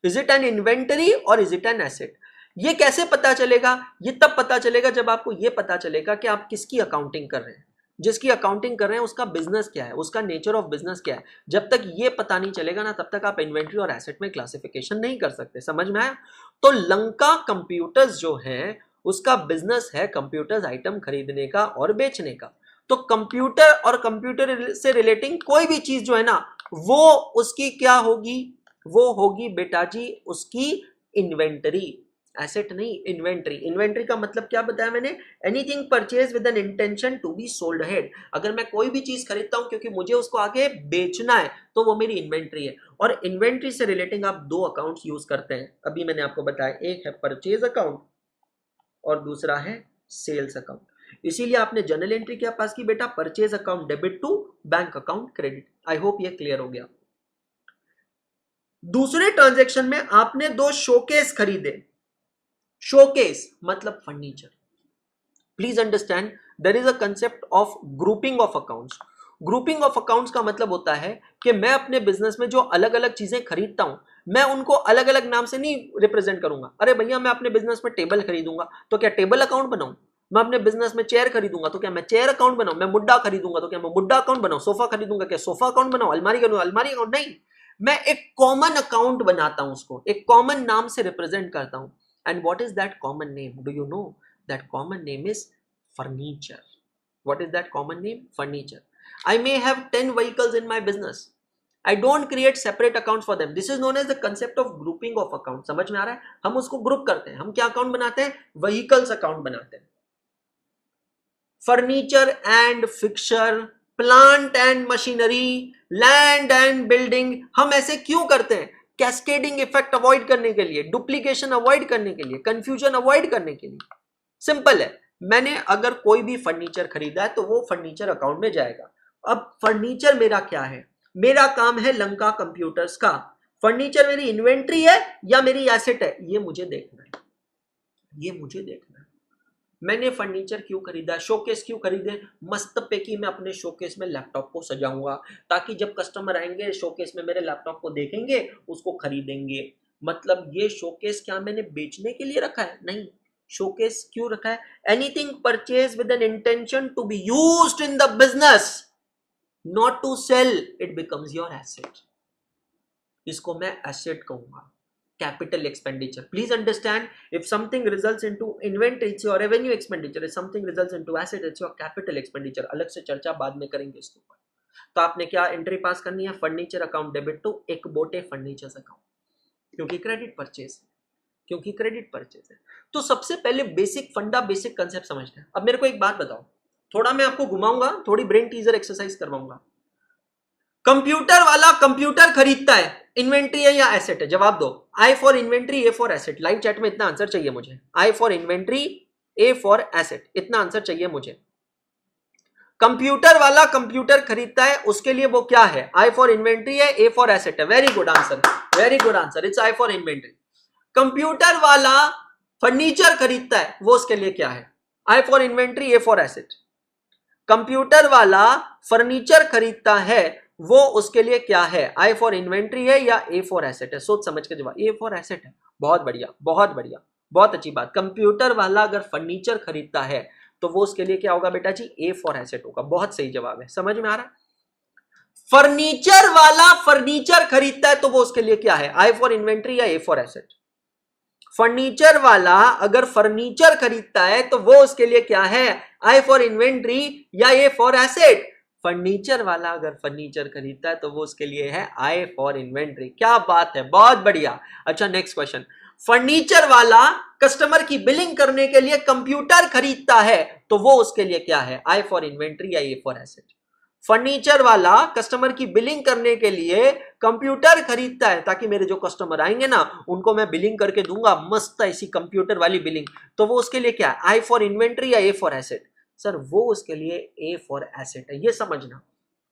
इज इट एन इन्वेंटरी और इज इट एन एसेट? ये कैसे पता चलेगा? ये तब पता चलेगा जब आपको ये पता चलेगा कि आप किसकी अकाउंटिंग कर रहे हैं। जिसकी अकाउंटिंग कर रहे हैं उसका बिजनेस क्या है, उसका नेचर ऑफ बिजनेस क्या है। जब तक ये पता नहीं चलेगा ना, तब तक आप इन्वेंटरी और एसेट में क्लासिफिकेशन नहीं कर सकते। समझ में आया? तो लंका कंप्यूटर्स जो है उसका बिजनेस है कंप्यूटर्स आइटम खरीदने का और बेचने का। तो कंप्यूटर और कंप्यूटर से रिलेटिंग कोई भी चीज जो है ना, वो उसकी क्या होगी? वो होगी बेटा जी उसकी इन्वेंटरी। एसेट नहीं, इन्वेंट्री। इन्वेंट्री का मतलब क्या बताया मैंने? Anything purchase with an intention to be sold ahead. अगर मैं कोई भी चीज खरीदता हूं क्योंकि मुझे उसको आगे बेचना है तो वो मेरी इन्वेंट्री है। और इन्वेंट्री से रिलेटिंग आप दो अकाउंट्स यूज करते हैं, अभी मैंने आपको बताया, एक है परचेज अकाउंट और दूसरा है सेल्स अकाउंट। इसीलिए आपने जर्नल एंट्री क्या पास की बेटा? Purchase account debit to bank account credit. I hope ये क्लियर हो गया। दूसरे ट्रांजैक्शन में आपने दो शोकेस खरीदे। शोकेस मतलब furniture. Please understand, there is a concept of grouping of accounts. Grouping of accounts का मतलब होता है कि मैं अपने बिजनेस में जो अलग अलग चीजें खरीदता हूं, मैं उनको अलग अलग नाम से नहीं रिप्रेजेंट करूंगा। अरे भैया मैं अपने बिजनेस में टेबल खरीदूंगा तो क्या टेबल अकाउंट बनाऊं? मैं अपने बिजनेस में चेयर खरीदूंगा तो क्या मैं चेयर अकाउंट बनाऊं? मैं मुड्डा खरीदूंगा तो क्या मैं मुड्डा अकाउंट बनाऊं? सोफा खरीदूंगा क्या सोफा अकाउंट बनाऊं? अलमारी खरीदूंगा अलमारी अकाउंट? नहीं, मैं एक कॉमन अकाउंट बनाता हूं, उसको एक कॉमन नाम से रिप्रेजेंट करता हूं। And what is that common name? Do you know? That common name is furniture. What is that common name? Furniture. I may have 10 vehicles in my business. I don't create separate accounts for them. This is known as the concept of grouping of accounts. समझ में आ रहा है? हम उसको group करते हैं। हम क्या अकाउंट बनाते हैं? व्हीकल्स अकाउंट बनाते हैं। Furniture and fixture, plant and machinery, land and building, हम ऐसे क्यों करते हैं? कैस्केडिंग इफेक्ट अवॉइड करने के लिए, डुप्लीकेशन अवॉइड करने के लिए, कंफ्यूजन अवॉइड करने के लिए। सिंपल है। मैंने अगर कोई भी फर्नीचर खरीदा है तो वो फर्नीचर अकाउंट में जाएगा। अब फर्नीचर मेरा क्या है? मेरा काम है लंका कंप्यूटर्स का। फर्नीचर मेरी इन्वेंट्री है या मेरी एसेट है, ये मुझे देखना है, ये मुझे देखना है। मैंने फर्नीचर क्यों खरीदा? शोकेस क्यों खरीदे? मस्त पैकी मैं अपने शोकेस में लैपटॉप को सजाऊंगा ताकि जब कस्टमर आएंगे शोकेस में मेरे लैपटॉप को देखेंगे, उसको खरीदेंगे। मतलब ये शोकेस क्या मैंने बेचने के लिए रखा है? नहीं। शोकेस क्यों रखा है? Anything purchase with an intention to be used in the business, not to sell, it becomes your asset. इसको मैं एसेट कहूंगा। Capital expenditure, please understand, if something results into inventory it's your revenue expenditure, if something results into asset it's your capital expenditure. अलग से चर्चा बाद में करेंगे इसके ऊपर। तो आपने क्या एंट्री पास करनी है? फर्नीचर अकाउंट डेबिट टू एक बोटे फर्नीचर्स अकाउंट, क्योंकि क्रेडिट परचेज, क्योंकि क्रेडिट परचेज है। तो सबसे पहले बेसिक फंडा, बेसिक कंसेप्ट समझते हैं। अब मेरे को एक बात बताओ, थोड़ा मैं आपको घुमाऊंगा, थोड़ी ब्रेन टीजर एक्सरसाइज करवाऊंगा। कंप्यूटर वाला कंप्यूटर खरीदता है, इन्वेंट्री है या एसेट है? जवाब दो। I for inventory, A for asset. Live chat में इतना आंसर चाहिए मुझे। I for inventory, A for asset, इतना आंसर चाहिए मुझे। कंप्यूटर वाला कंप्यूटर खरीदता है, उसके लिए वो क्या है? आई फॉर इन्वेंट्री है, ए फॉर एसेट है। Very good answer, very good answer, it's I for inventory. Computer वाला फर्नीचर खरीदता है, वो उसके लिए क्या है? I for inventory, A for asset. Computer वाला फर्नीचर खरीदता है, वो उसके लिए क्या है? आई फॉर इन्वेंट्री है या ए फॉर एसेट है? सोच समझ के जवाब। ए फॉर एसेट है। बहुत बढ़िया, बहुत बढ़िया, बहुत अच्छी बात। कंप्यूटर वाला अगर फर्नीचर खरीदता है तो वो उसके लिए क्या होगा बेटा जी? ए फॉर एसेट होगा। बहुत सही जवाब है, समझ में आ रहा है? फर्नीचर वाला फर्नीचर खरीदता है तो वो उसके लिए क्या है? आई फॉर इन्वेंट्री या ए फॉर एसेट? फर्नीचर वाला अगर फर्नीचर खरीदता है तो वो उसके लिए क्या है? आई फॉर इन्वेंट्री या ए फॉर एसेट? फर्नीचर वाला अगर फर्नीचर खरीदता है तो वो उसके लिए है आई फॉर इन्वेंट्री। क्या बात है, बहुत बढ़िया। अच्छा नेक्स्ट क्वेश्चन। फर्नीचर वाला कस्टमर की बिलिंग करने के लिए कंप्यूटर खरीदता है तो वो उसके लिए क्या है? आई फॉर इन्वेंट्री या ए फॉर एसेट? फर्नीचर वाला कस्टमर की बिलिंग करने के लिए कंप्यूटर खरीदता है ताकि मेरे जो कस्टमर आएंगे ना उनको मैं बिलिंग करके दूंगा, मस्त ऐसी कंप्यूटर वाली बिलिंग, तो वो उसके लिए क्या है? आई फॉर इन्वेंट्री या ए फॉर एसेट? सर वो उसके लिए ए फॉर एसेट है, ये समझना।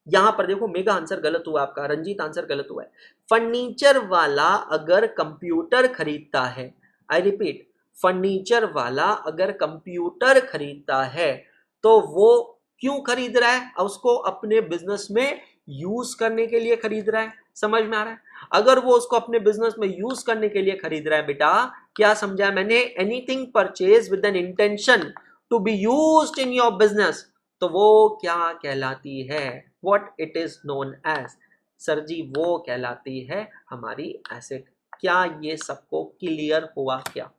यहां पर देखो मेगा आंसर गलत हुआ आपका, रंजीत आंसर गलत हुआ है। फर्नीचर वाला अगर कंप्यूटर खरीदता है, आई रिपीट, फर्नीचर वाला अगर कंप्यूटर खरीदता है तो वो क्यों खरीद रहा है? उसको अपने बिजनेस में यूज करने के लिए खरीद रहा है। समझ में आ रहा है? अगर वो उसको अपने बिजनेस में यूज करने के लिए खरीद रहा है बेटा, क्या समझा मैंने? Anything purchase with an intention to be used in your business, तो वो क्या कहलाती है? What it is known as? Sir ji वो कहलाती है हमारी एसेट। क्या ये सबको क्लियर हुआ क्या?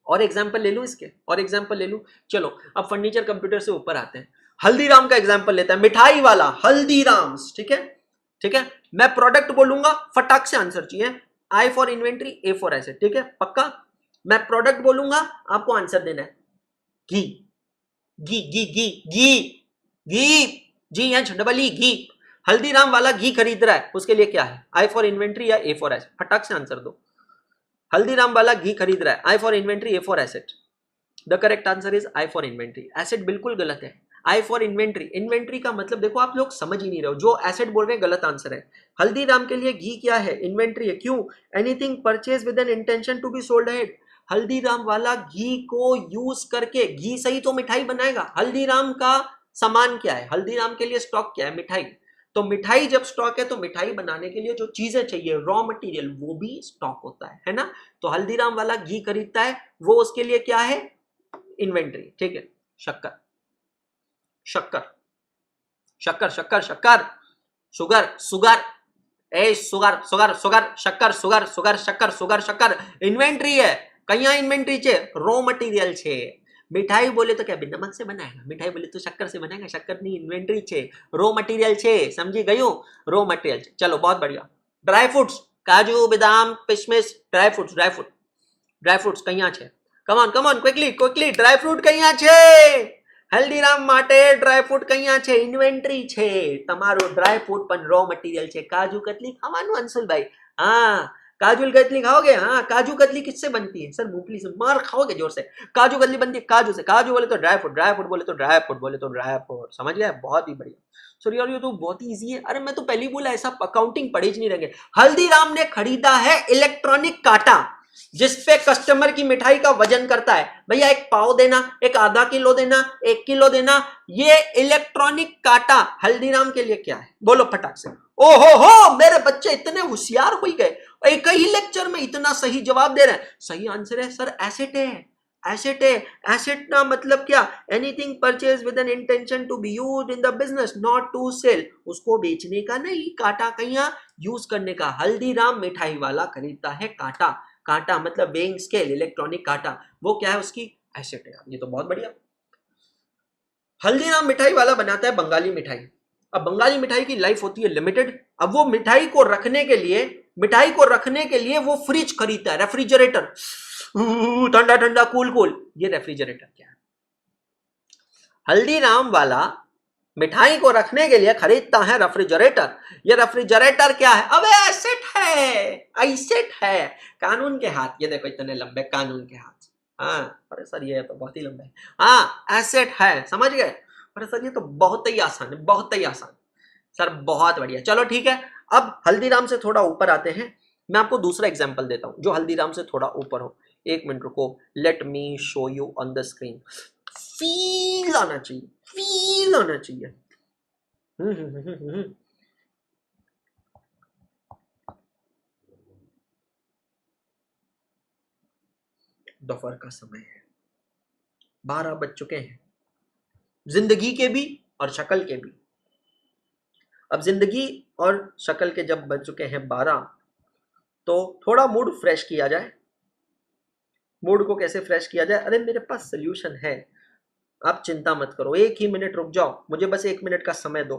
और एग्जाम्पल ले लूं इसके, और एग्जाम्पल ले लूं। चलो अब फर्नीचर कंप्यूटर से ऊपर आते हैं। हल्दीराम का एग्जाम्पल लेते हैं, मिठाई वाला हल्दीराम्स। ठीक है, ठीक है, मैं प्रोडक्ट बोलूंगा, फटाक से आंसर चाहिए। I for inventory, A for asset. ठीक है, पक्का? मैं प्रोडक्ट बोलूंगा, आपको आंसर देना है। घी, घी घी घी घी घी, जी एच डबल ई, घी। हल्दीराम वाला घी खरीद रहा है, उसके लिए क्या है? आई फॉर इन्वेंट्री या ए फॉर एसेट? फटाक से आंसर दो। हल्दीराम वाला घी खरीद रहा है, I for inventory, A for asset? The correct answer is I for inventory. Asset बिल्कुल गलत है। आई फॉर इन्वेंट्री, इन्वेंट्री का मतलब देखो, आप लोग समझ ही नहीं रहे हो। जो एसेट बोल रहे हैं गलत आंसर है। हल्दीराम के लिए घी क्या है? इन्वेंट्री है। क्यों? Anything purchase with an intention to be sold ahead. Haldiram वाला घी को यूज करके, घी से ही तो मिठाई बनाएगा। हल्दीराम का सामान क्या है? हल्दीराम के लिए स्टॉक क्या है? मिठाई। तो मिठाई जब स्टॉक है तो मिठाई बनाने के लिए जो चीजें चाहिए, रॉ मटेरियल, वो भी स्टॉक होता है ना। तो हल्दीराम वाला घी खरीदता है, वो उसके लिए क्या है? इन्वेंट्री। ठीक है। शक्कर, शक्कर, शक्कर, शक्कर, शक्कर, शुगर, शुगर, ए शुगर, शुगर, शुगर, शक्कर, शुगर, शुगर, शक्कर, शुगर, शक्कर, इन्वेंट्री है। कहीं इन्वेंट्री छे? रॉ मटेरियल छे। मिठाई बोले तो क्या नमक से बनाएगा? मिठाई बोले तो शक्कर से बनाएगा? शक्कर नहीं, इन्वेंट्री छे, रॉ मटेरियल छे। समझी गयो? रॉ मटेरियल छे। चलो बहुत बढ़िया। ड्राई फ्रूट्स, काजू, बादाम, किशमिश, dry fruits, dry fruit, dry fruits कहीं छे? Come on come on, quickly quickly, dry fruit कहीं छे? हल्दीराम माटे ड्राय फ्रूट कहीं छे? इन्वेंट्री छे। तमारो ड्राय फ्रूट पर रॉ मटेरियल छे। काजू कतली खावानुं अंशुल भाई? हाँ, काजू कतली खाओगे? हाँ, काजू कतली किससे बनती है? सर मूंगफली से। मार खाओगे जोर से। काजू कतली बनती है काजू से। काजू बोले तो ड्राई फ्रूट, ड्राई फ्रूट बोले तो ड्राई फ्रूट, बोले तो ड्राई फ्रूट। समझ गया? बहुत ही बढ़िया। सर यार ये तो बहुत ही इजी है। अरे मैं तो पहले ही बोला, ऐसा अकाउंटिंग पढ़े नहीं रहेंगे। हल्दीराम ने खरीदा है इलेक्ट्रॉनिक कांटा, जिसपे कस्टमर की मिठाई का वजन करता है। भैया एक पाव देना, एक आधा किलो देना, 1 किलो देना। ये इलेक्ट्रॉनिक कांटा हल्दीराम के लिए क्या है? बोलो फटाक से। ओहो हो, मेरे बच्चे इतने होशियार हो गए, एक ही लेक्चर में इतना सही जवाब दे रहे हैं। सही आंसर है सर एसेट है। एसेट है। एसेट का मतलब क्या? Anything purchase with an intention to be used in the business, not to sell. उसको बेचने का नहीं, कांटा कहीं यूज करने का। हल्दीराम मिठाई वाला खरीदता है कांटा। कांटा मतलब वेइंग स्केल, इलेक्ट्रॉनिक कांटा, वो क्या है? उसकी एसेट है। ये तो बहुत बढ़िया। हल्दीराम मिठाई वाला बनाता है बंगाली मिठाई। अब बंगाली मिठाई की लाइफ होती है लिमिटेड। अब वो मिठाई को रखने के लिए वो फ्रिज खरीदता है, रेफ्रिजरेटर, ठंडा ठंडा, कूल कूल। ये रेफ्रिजरेटर क्या है? हल्दीराम वाला मिठाई को रखने के लिए खरीदता है रेफ्रिजरेटर। ये रेफ्रिजरेटर क्या है? अबे एसेट है, एसेट है। कानून के हाथ, ये देखो इतने लंबे कानून के हाथ। हाँ, अरे सर ये तो बहुत ही लंबे है। हाँ, एसेट है, समझ गए? अरे सर ये तो बहुत ही आसान है, बहुत ही आसान। सर बहुत बढ़िया। चलो ठीक है, अब हल्दीराम से थोड़ा ऊपर आते हैं। मैं आपको दूसरा एग्जाम्पल देता हूं जो हल्दीराम से थोड़ा ऊपर हो। 1 मिनट रुको, let me show you on the screen. Feel आना चाहिए, फील आना चाहिए। दोपहर का समय है, 12 बज चुके हैं, जिंदगी के भी और शक्ल के भी। अब जिंदगी और शक्ल के जब बज चुके हैं 12, तो थोड़ा मूड फ्रेश किया जाए। मूड को कैसे फ्रेश किया जाए? अरे मेरे पास सोल्यूशन है, आप चिंता मत करो। 1 ही मिनट रुक जाओ, मुझे बस 1 मिनट का समय दो।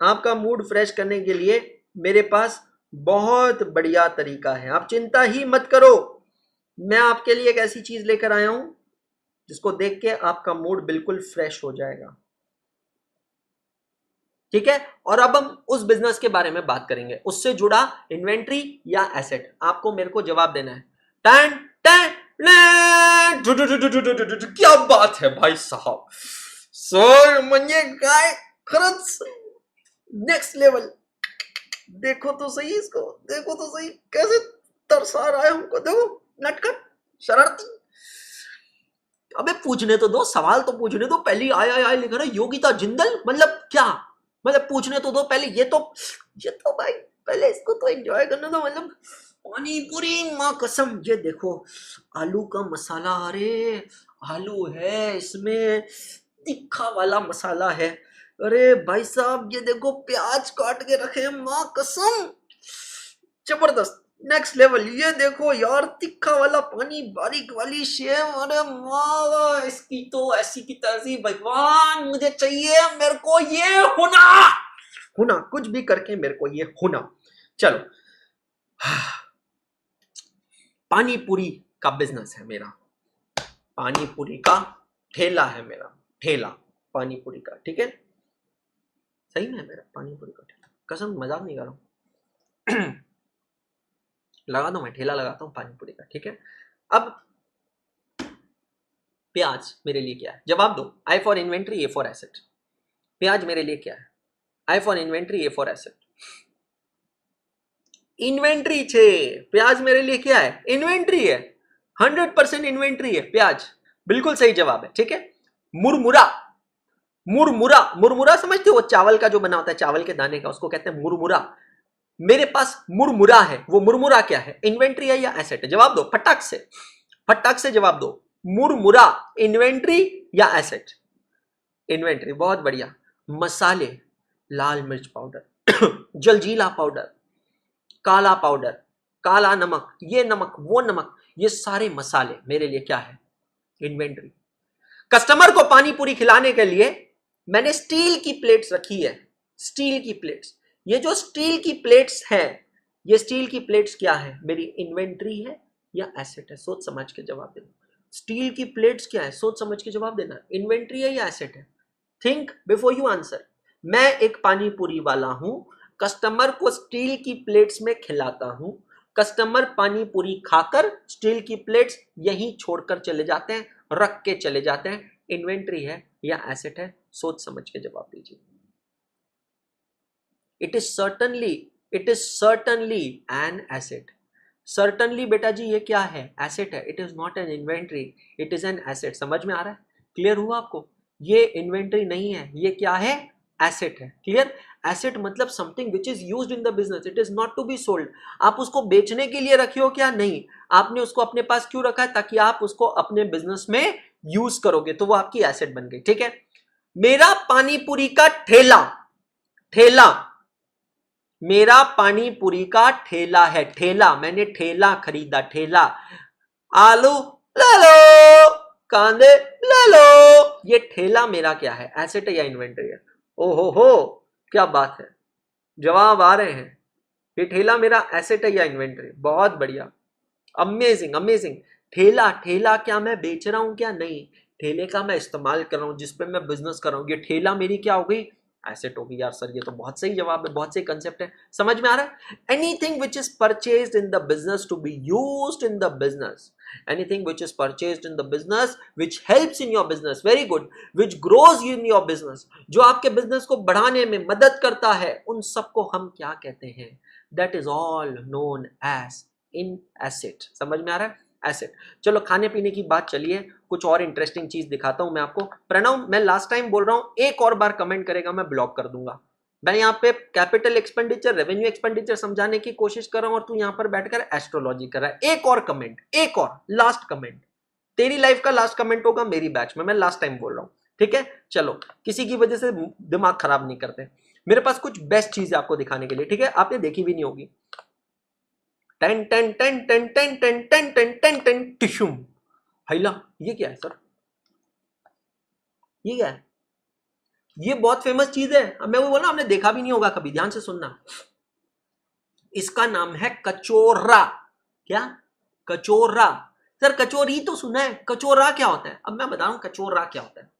आपका मूड फ्रेश करने के लिए मेरे पास बहुत बढ़िया तरीका है, आप चिंता ही मत करो। मैं आपके लिए एक ऐसी चीज लेकर आया हूं जिसको देख के आपका मूड बिल्कुल फ्रेश हो जाएगा। ठीक है, और अब हम उस बिजनेस के बारे में बात करेंगे, उससे जुड़ा इन्वेंट्री या एसेट। आपको मेरे को जवाब देना है। टन टन क्या बात है भाई साहब, सर म्हणजे काय, खरंच नेक्स्ट लेवल। देखो तो सही इसको, देखो तो सही कैसे तरसा रहा है हमको। देखो नटखट शरारती। अबे पूछने तो दो, सवाल तो पूछने दो। पहली आय लिख रहा है योगिता जिंदल, मतलब क्या? मतलब पूछने तो दो पहले। ये तो भाई पहले इसको तो एंजॉय करने दो। मतलब पानी पूरी माँ कसम। ये देखो आलू का मसाला, अरे आलू है इसमें, तीखा वाला मसाला है। अरे भाई साहब ये देखो प्याज काट के रखे हैं, माँ कसम जबरदस्त, नेक्स्ट लेवल। ये देखो यार तीखा वाला पानी, बारीक वाली शेव। अरे वाह, इसकी तो ऐसी की तैसी, भगवान मुझे चाहिए, मेरे को ये होना कुछ भी करके मेरे को ये होना। चलो पानी पूरी का बिजनेस है मेरा, पानी पूरी का ठेला है मेरा, ठेला पानी पूरी का, ठीक है, सही में है मेरा पानी पूरी का ठेला, कसम मजाक नहीं कर रहा हूं। लगा दो, मैं ठेला लगाता हूं पानी पूरी का, ठीक है। अब प्याज मेरे लिए क्या है, जवाब दो। I for inventory, A for asset. प्याज मेरे लिए क्या है, I for inventory, A for asset. Inventory छे, प्याज मेरे लिए क्या है, इन्वेंट्री है, 100% इन्वेंट्री है प्याज, बिल्कुल सही जवाब है, ठीक है। मुरमुरा, मुरमुरा, मुरमुरा समझते हो, वो चावल का जो बना होता है, चावल के दाने का, उसको कहते हैं मुरमुरा। मेरे पास मुरमुरा है, वो मुरमुरा क्या है, इन्वेंट्री है या एसेट है, जवाब दो फटाक से, फटाक से जवाब दो। मुरमुरा इन्वेंट्री या एसेट, इन्वेंट्री, बहुत बढ़िया। मसाले, लाल मिर्च पाउडर, जलजीरा पाउडर, काला पाउडर, काला नमक, ये नमक वो नमक, ये सारे मसाले मेरे लिए क्या है, इन्वेंट्री। कस्टमर को पानी पूरी खिलाने के लिए मैंने स्टील की प्लेट्स रखी है, स्टील की प्लेट्स। ये जो स्टील की प्लेट्स है, ये स्टील की प्लेट्स क्या है, मेरी इन्वेंट्री है या एसेट है, सोच समझ के जवाब देना। स्टील की प्लेट्स क्या है, सोच समझ के जवाब देना, इन्वेंट्री है या एसेट है, थिंक बिफोर यू आंसर। मैं एक पानी पूरी वाला हूं, कस्टमर को स्टील की प्लेट्स में खिलाता हूं, कस्टमर पानी पूरी खाकर स्टील की प्लेट्स यहीं छोड़कर चले जाते हैं, रख के चले जाते हैं, इन्वेंट्री है या एसेट है, सोच समझ के जवाब दीजिए। It is certainly an asset. Certainly बेटा जी ये क्या है, एसेट है, it is not an inventory, it is an asset. समझ में आ रहा है, क्लियर हुआ आपको, ये इन्वेंट्री नहीं है, ये क्या है, एसेट है, क्लियर। एसेट मतलब something which is used in the business, it is not to be sold. आप उसको बेचने के लिए रखे हो क्या, नहीं, आपने उसको अपने पास क्यों रखा है, ताकि आप उसको अपने बिजनेस में यूज करोगे, तो वो आपकी एसेट बन गई, ठीक है। मेरा पानी पूरी का ठेला, ठेला, मेरा पानी पूरी का ठेला है, ठेला, मैंने ठेला खरीदा, ठेला। आलू ले लो, कांदे ले लो, ये ठेला मेरा क्या है, एसेट है या इन्वेंटरी है। ओहो हो, क्या बात है, जवाब आ रहे हैं। ये ठेला मेरा एसेट है या इन्वेंटरी, बहुत बढ़िया, अमेजिंग अमेजिंग। ठेला, ठेला क्या मैं बेच रहा हूं क्या, नहीं, ठेले का मैं इस्तेमाल कर रहा हूं, जिसपे मैं बिजनेस कर रहा हूं, ये ठेला मेरी क्या हो गई, एसेट होगी। यार सर ये तो बहुत सही जवाब है, बहुत सही कंसेप्ट है, समझ में आ रहा है। Anything which is purchased in the business to be used in the business, anything which is purchased in the business which helps in your business, very good, which grows in your business, जो आपके business को बढ़ाने में मदद करता है, उन सबको हम क्या कहते हैं, that is all known as in asset। समझ में आ रहा है, एसेट। चलो खाने पीने की बात चलिए, कुछ और इंटरेस्टिंग चीज दिखाता हूं मैं आपको। प्रणव, मैं लास्ट टाइम बोल रहा हूं, एक और बार कमेंट करेगा मैं ब्लॉक कर दूंगा। मैं यहाँ पे कैपिटल एक्सपेंडिचर, रेवेन्यू एक्सपेंडिचर समझाने की कोशिश कर रहा हूं और तू यहाँ पर बैठकर एस्ट्रोलॉजी कर रहा है। एक और कमेंट, एक और लास्ट कमेंट, तेरी लाइफ का लास्ट कमेंट होगा मेरी बैच में, मैं लास्ट टाइम बोल रहा हूं, ठीक है। चलो, किसी की वजह से दिमाग खराब नहीं करते, मेरे पास कुछ बेस्ट चीज है आपको दिखाने के लिए, ठीक है, आपने देखी भी नहीं होगी। Ten ten ten ten ten ten ten ten ten ten टिशुम, हैला, ये क्या है सर, ये क्या है, ये बहुत फेमस चीज है। अब मैं वो बोला, आपने देखा भी नहीं होगा कभी, ध्यान से सुनना। इसका नाम है कचोरा। क्या, कचोरा, सर कचोरी तो सुना है, कचोरा क्या होता है, अब मैं बता रहा हूं कचोरा क्या होता है।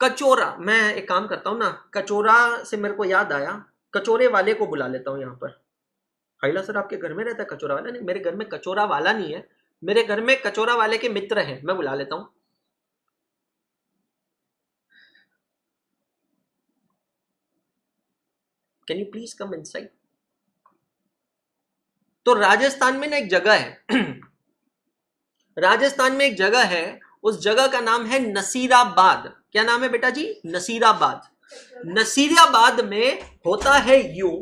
कचोरा, मैं एक काम करता हूं ना, कचोरा से मेरे को याद आया, कचोरे वाले को बुला लेता हूं यहां पर। हैला सर आपके घर में रहता है कचोरा वाला, नहीं मेरे घर में कचोरा वाला नहीं है, मेरे घर में कचोरा वाले के मित्र हैं, मैं बुला लेता हूं। Can you please come inside. तो राजस्थान में ना एक जगह है राजस्थान में एक जगह है, उस जगह का नाम है नसीराबाद। क्या नाम है बेटा जी, नसीराबाद। नसीराबाद में होता है यूं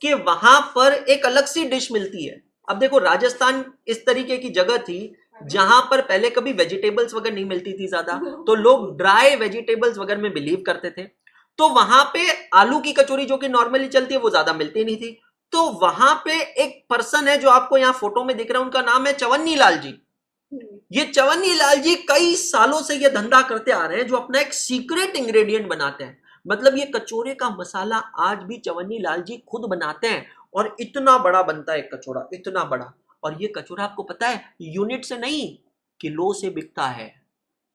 कि वहां पर एक अलग सी डिश मिलती है। अब देखो, राजस्थान इस तरीके की जगह थी जहां पर पहले कभी वेजिटेबल्स वगैरह नहीं मिलती थी ज्यादा, तो लोग ड्राई वेजिटेबल्स वगैरह में बिलीव करते थे। तो वहां पे आलू की कचौरी जो कि नॉर्मली चलती है वो ज्यादा मिलती नहीं थी। तो वहां पे एक पर्सन है जो आपको यहाँ फोटो में दिख रहा है, उनका नाम है चवन्नी लाल जी। ये चवन्नी लाल जी कई सालों से ये धंधा करते आ रहे हैं, जो अपना एक सीक्रेट इंग्रेडिएंट बनाते हैं। मतलब ये कचौरे का मसाला आज भी चवन्नी लाल जी खुद बनाते हैं, और इतना बड़ा बनता है कचौड़ा, इतना बड़ा। और ये कचौरा आपको पता है यूनिट से नहीं किलो से बिकता है,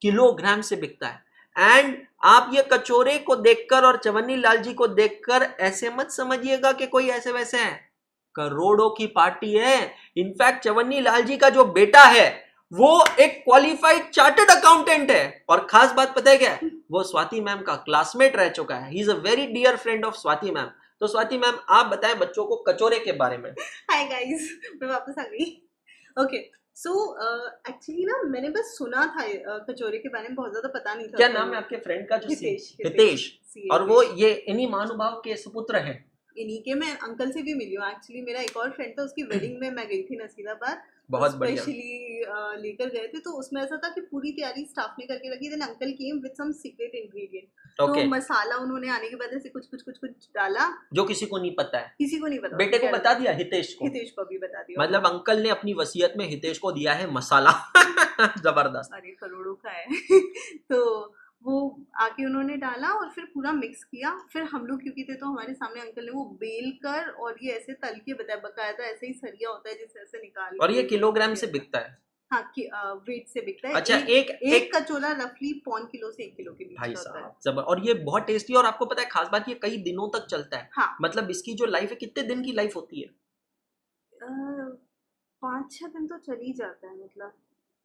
किलोग्राम से बिकता है। एंड आप ये कचौरे को देखकर और चवन्नी लाल जी को देखकर ऐसे मत समझिएगा कि कोई ऐसे वैसे हैं, करोड़ों की पार्टी है। इनफैक्ट चवन्नी लाल जी का जो बेटा है वो एक क्वालिफाइड चार्टर्ड अकाउंटेंट है, और खास बात पता है क्या है, वो स्वाति मैम का क्लासमेट रह चुका है। He is a very dear friend of Swati ma'am. तो स्वाति मैम आप बताएं बच्चों को कचौरे के बारे में। हाय गाइस, मैं वापस आ गई। ओके, सो एक्चुअली ना मैंने बस सुना था कचौरे के बारे में, बहुत ज्यादा पता नहीं था। क्या नाम है आपके फ्रेंड का? जो हितेश। हितेश। और वो ये इन्हीं महानुभाव के सुपुत्र हैं। इन्हीं के, मैं अंकल से भी मिली हूँ। एक्चुअली मेरा एक और फ्रेंड था, उसकी वेडिंग में मैं गई थी नसीराबाद, बहुत बढ़िया। स्पेशली लेकर गए थे। तो उसमें ऐसा था कि पूरी तैयारी स्टाफ ने करके रखी। Then uncle came with some secret ingredient. तो मसाला उन्होंने आने के बाद ऐसे कुछ डाला जो किसी को नहीं पता है, किसी को नहीं पता। बेटे को बता दिया, हितेश को भी बता दिया। मतलब अंकल ने अपनी वसीयत में हितेश को दिया है मसाला। जबरदस्त। अरे करोड़ों का है। तो वो आके उन्होंने डाला और फिर पूरा मिक्स किया। फिर हम लोग क्योंकि थे तो हमारे सामने अंकल ने वो बेल कर और ये ऐसे तल के बकाया था। ऐसे ही सरिया होता है जिससे ऐसे निकाल। और ये किलोग्राम से बिकता है? हाँ, वेट से बिकता है। अच्छा, एक कचौरा रफली 1 किलो से 1 किलो के बीच भाई होता है। साहब, और ये बहुत टेस्टी। और आपको पता है खास बात, ये कई दिनों तक चलता है। हाँ। मतलब इसकी जो लाइफ है, कितने दिन की लाइफ होती है? 5-6 दिन तो चल ही जाता है। मतलब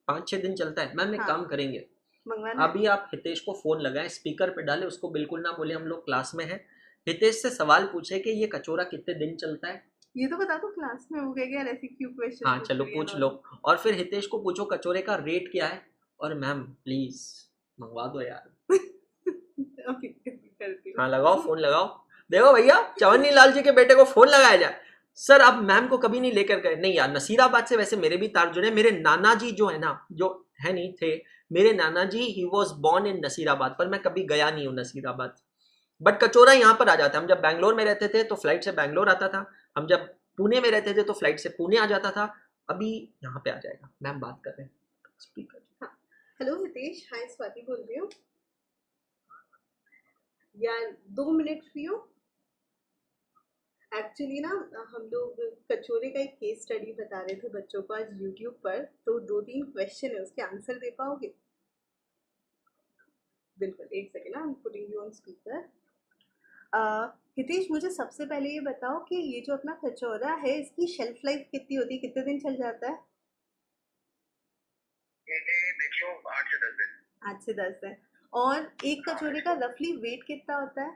5-6 दिन चलता है। मैम एक काम करेंगे, मंगवाना। अभी आप हितेश को फोन लगाएं, स्पीकर पे डालें, उसको बिल्कुल ना बोले हम लोग क्लास में हैं। हितेश से सवाल पूछे कि ये कचौरा कितने दिन चलता है। ये तो बता दो क्लास में, वो कहेगा यार ऐसी क्यों क्वेश्चन। हाँ चलो पूछ लो। और फिर हितेश को पूछो कचौरे का रेट क्या है, और मैम प्लीज मंगवा दो यार। हाँ लगाओ, फोन लगाओ। देखो भैया, चवन्नी लाल जी के बेटे को फोन लगाया जाए। सर आप मैम को कभी नहीं लेकर गए? नहीं यार, नसीराबाद से वैसे मेरे भी तार जुड़े। मेरे नाना जी जो है ना, जो है नहीं थे, मेरे नाना जी ही वॉज बॉर्न इन नसीराबाद, पर मैं कभी गया नहीं हूँ नसीराबाद। बट कचौरा यहाँ पर आ जाता है। हम जब बैंगलोर में रहते थे तो फ्लाइट से बैंगलोर आता था, हम जब पुणे में रहते थे तो फ्लाइट से पुणे आ जाता था। अभी यहाँ पे आ जाएगा। मैम बात कर रहे हैं, स्पीकर। हेलो हितेश, हाय स्वाति बोल रही हूँ यार, 2 मिनट फ्री हो? एक्चुअली ना हम लोग कचौरे का एक केस स्टडी बता रहे थे बच्चों को आज यूट्यूब पर। तो 2-3 क्वेश्चन है, उसके आंसर दे पाओगे? बिल्कुल, एक सेकेंड ना, I am putting you on speaker. Hitesh मुझे सबसे पहले ये बताओ कि ये जो अपना कचौरा है इसकी शेल्फ लाइफ कितनी होती है, कितने दिन चल जाता है? देख लो 8 से 10 दिन। 8 से 10 दिन। और एक कचौरे का रफली वेट कितना होता है?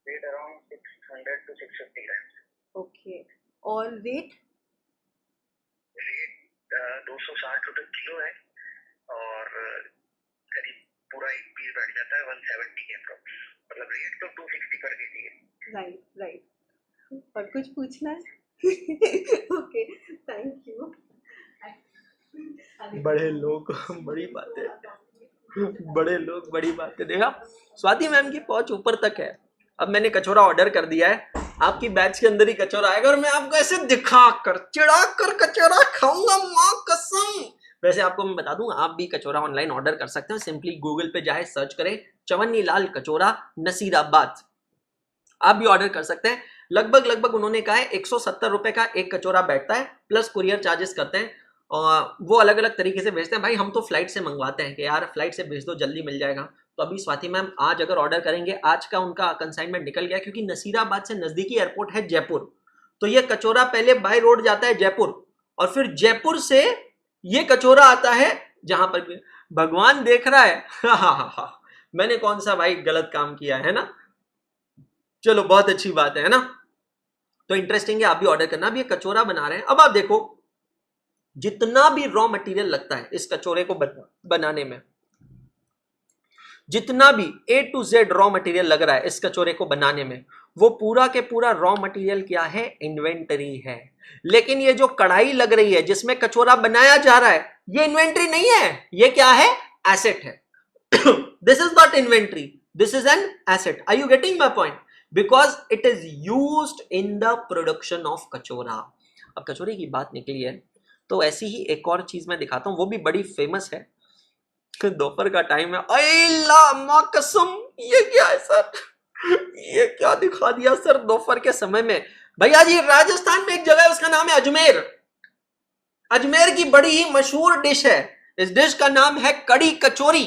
Weight around 600 to 650 grams. Okay, और रेट? रेट 260 रुपए किलो है, और करीब पूरा एक पीस बैठ जाता है 170 के अप्रॉक्स। मतलब रेट तो 260 कर दीजिए। राइट। और कुछ पूछना है? Okay, thank you. बड़े लोग बड़ी बातें, बड़े लोग बड़ी बातें। देखा, स्वाति मैम की पहुंच ऊपर तक है। अब मैंने कचौरा ऑर्डर कर दिया है, आपकी बैच के अंदर ही कचौरा आएगा और मैं आपको ऐसे दिखा कर चिढ़ा कर कचौरा खाऊंगा, मां कसम। वैसे आपको मैं बता दूं, आप भी कचौरा ऑनलाइन ऑर्डर कर सकते हो। सिंपली गूगल पे जाए, सर्च करें चवन्नी लाल कचौरा नसीराबाद, आप भी ऑर्डर कर सकते हैं। लगभग उन्होंने कहा है 170 रुपए का एक कचौरा बैठता है, प्लस कुरियर चार्जेस करते हैं। और वो अलग अलग तरीके से भेजते हैं। भाई हम तो फ्लाइट से मंगवाते हैं कि यार फ्लाइट से भेज दो, जल्दी मिल जाएगा। तो अभी स्वाति मैम आज अगर ऑर्डर करेंगे, आज का उनका कंसाइनमेंट निकल गया, क्योंकि नसीराबाद से नजदीकी एयरपोर्ट है जयपुर। तो ये कचौरा पहले बाय रोड जाता है जयपुर, और फिर जयपुर से ये कचौरा आता है जहां पर भगवान देख रहा है। हा मैंने कौन सा भाई गलत काम किया है ना। चलो बहुत अच्छी बात है ना। तो इंटरेस्टिंग है, आप भी ऑर्डर करना। अब ये कचौरा बना रहे हैं। अब आप देखो, जितना भी रॉ मटेरियल लगता है इस कचौरे को बनाने में, जितना भी A to Z raw material लग रहा है इस कचौरे को बनाने में, वो पूरा के पूरा रॉ मटेरियल क्या है? इन्वेंटरी है। लेकिन ये जो कढ़ाई लग रही है जिसमें कचौरा बनाया जा रहा है, ये इन्वेंटरी नहीं है, ये क्या है? एसेट है। This is not inventory, this is an asset. Are you getting my point? Because it is used in the production of kachaura. अब कचौरे की बात निकली है तो ऐसी ही एक और चीज मैं दिखाता हूं, वो भी बड़ी फेमस है। दोपहर का टाइम है, अल्लाह मां कसम, ये क्या है सर? ये क्या दिखा दिया सर दोपहर के समय में? भैया जी, राजस्थान में एक जगह है, उसका नाम है अजमेर। अजमेर की बड़ी ही मशहूर डिश है, इस डिश का नाम है कड़ी कचौरी।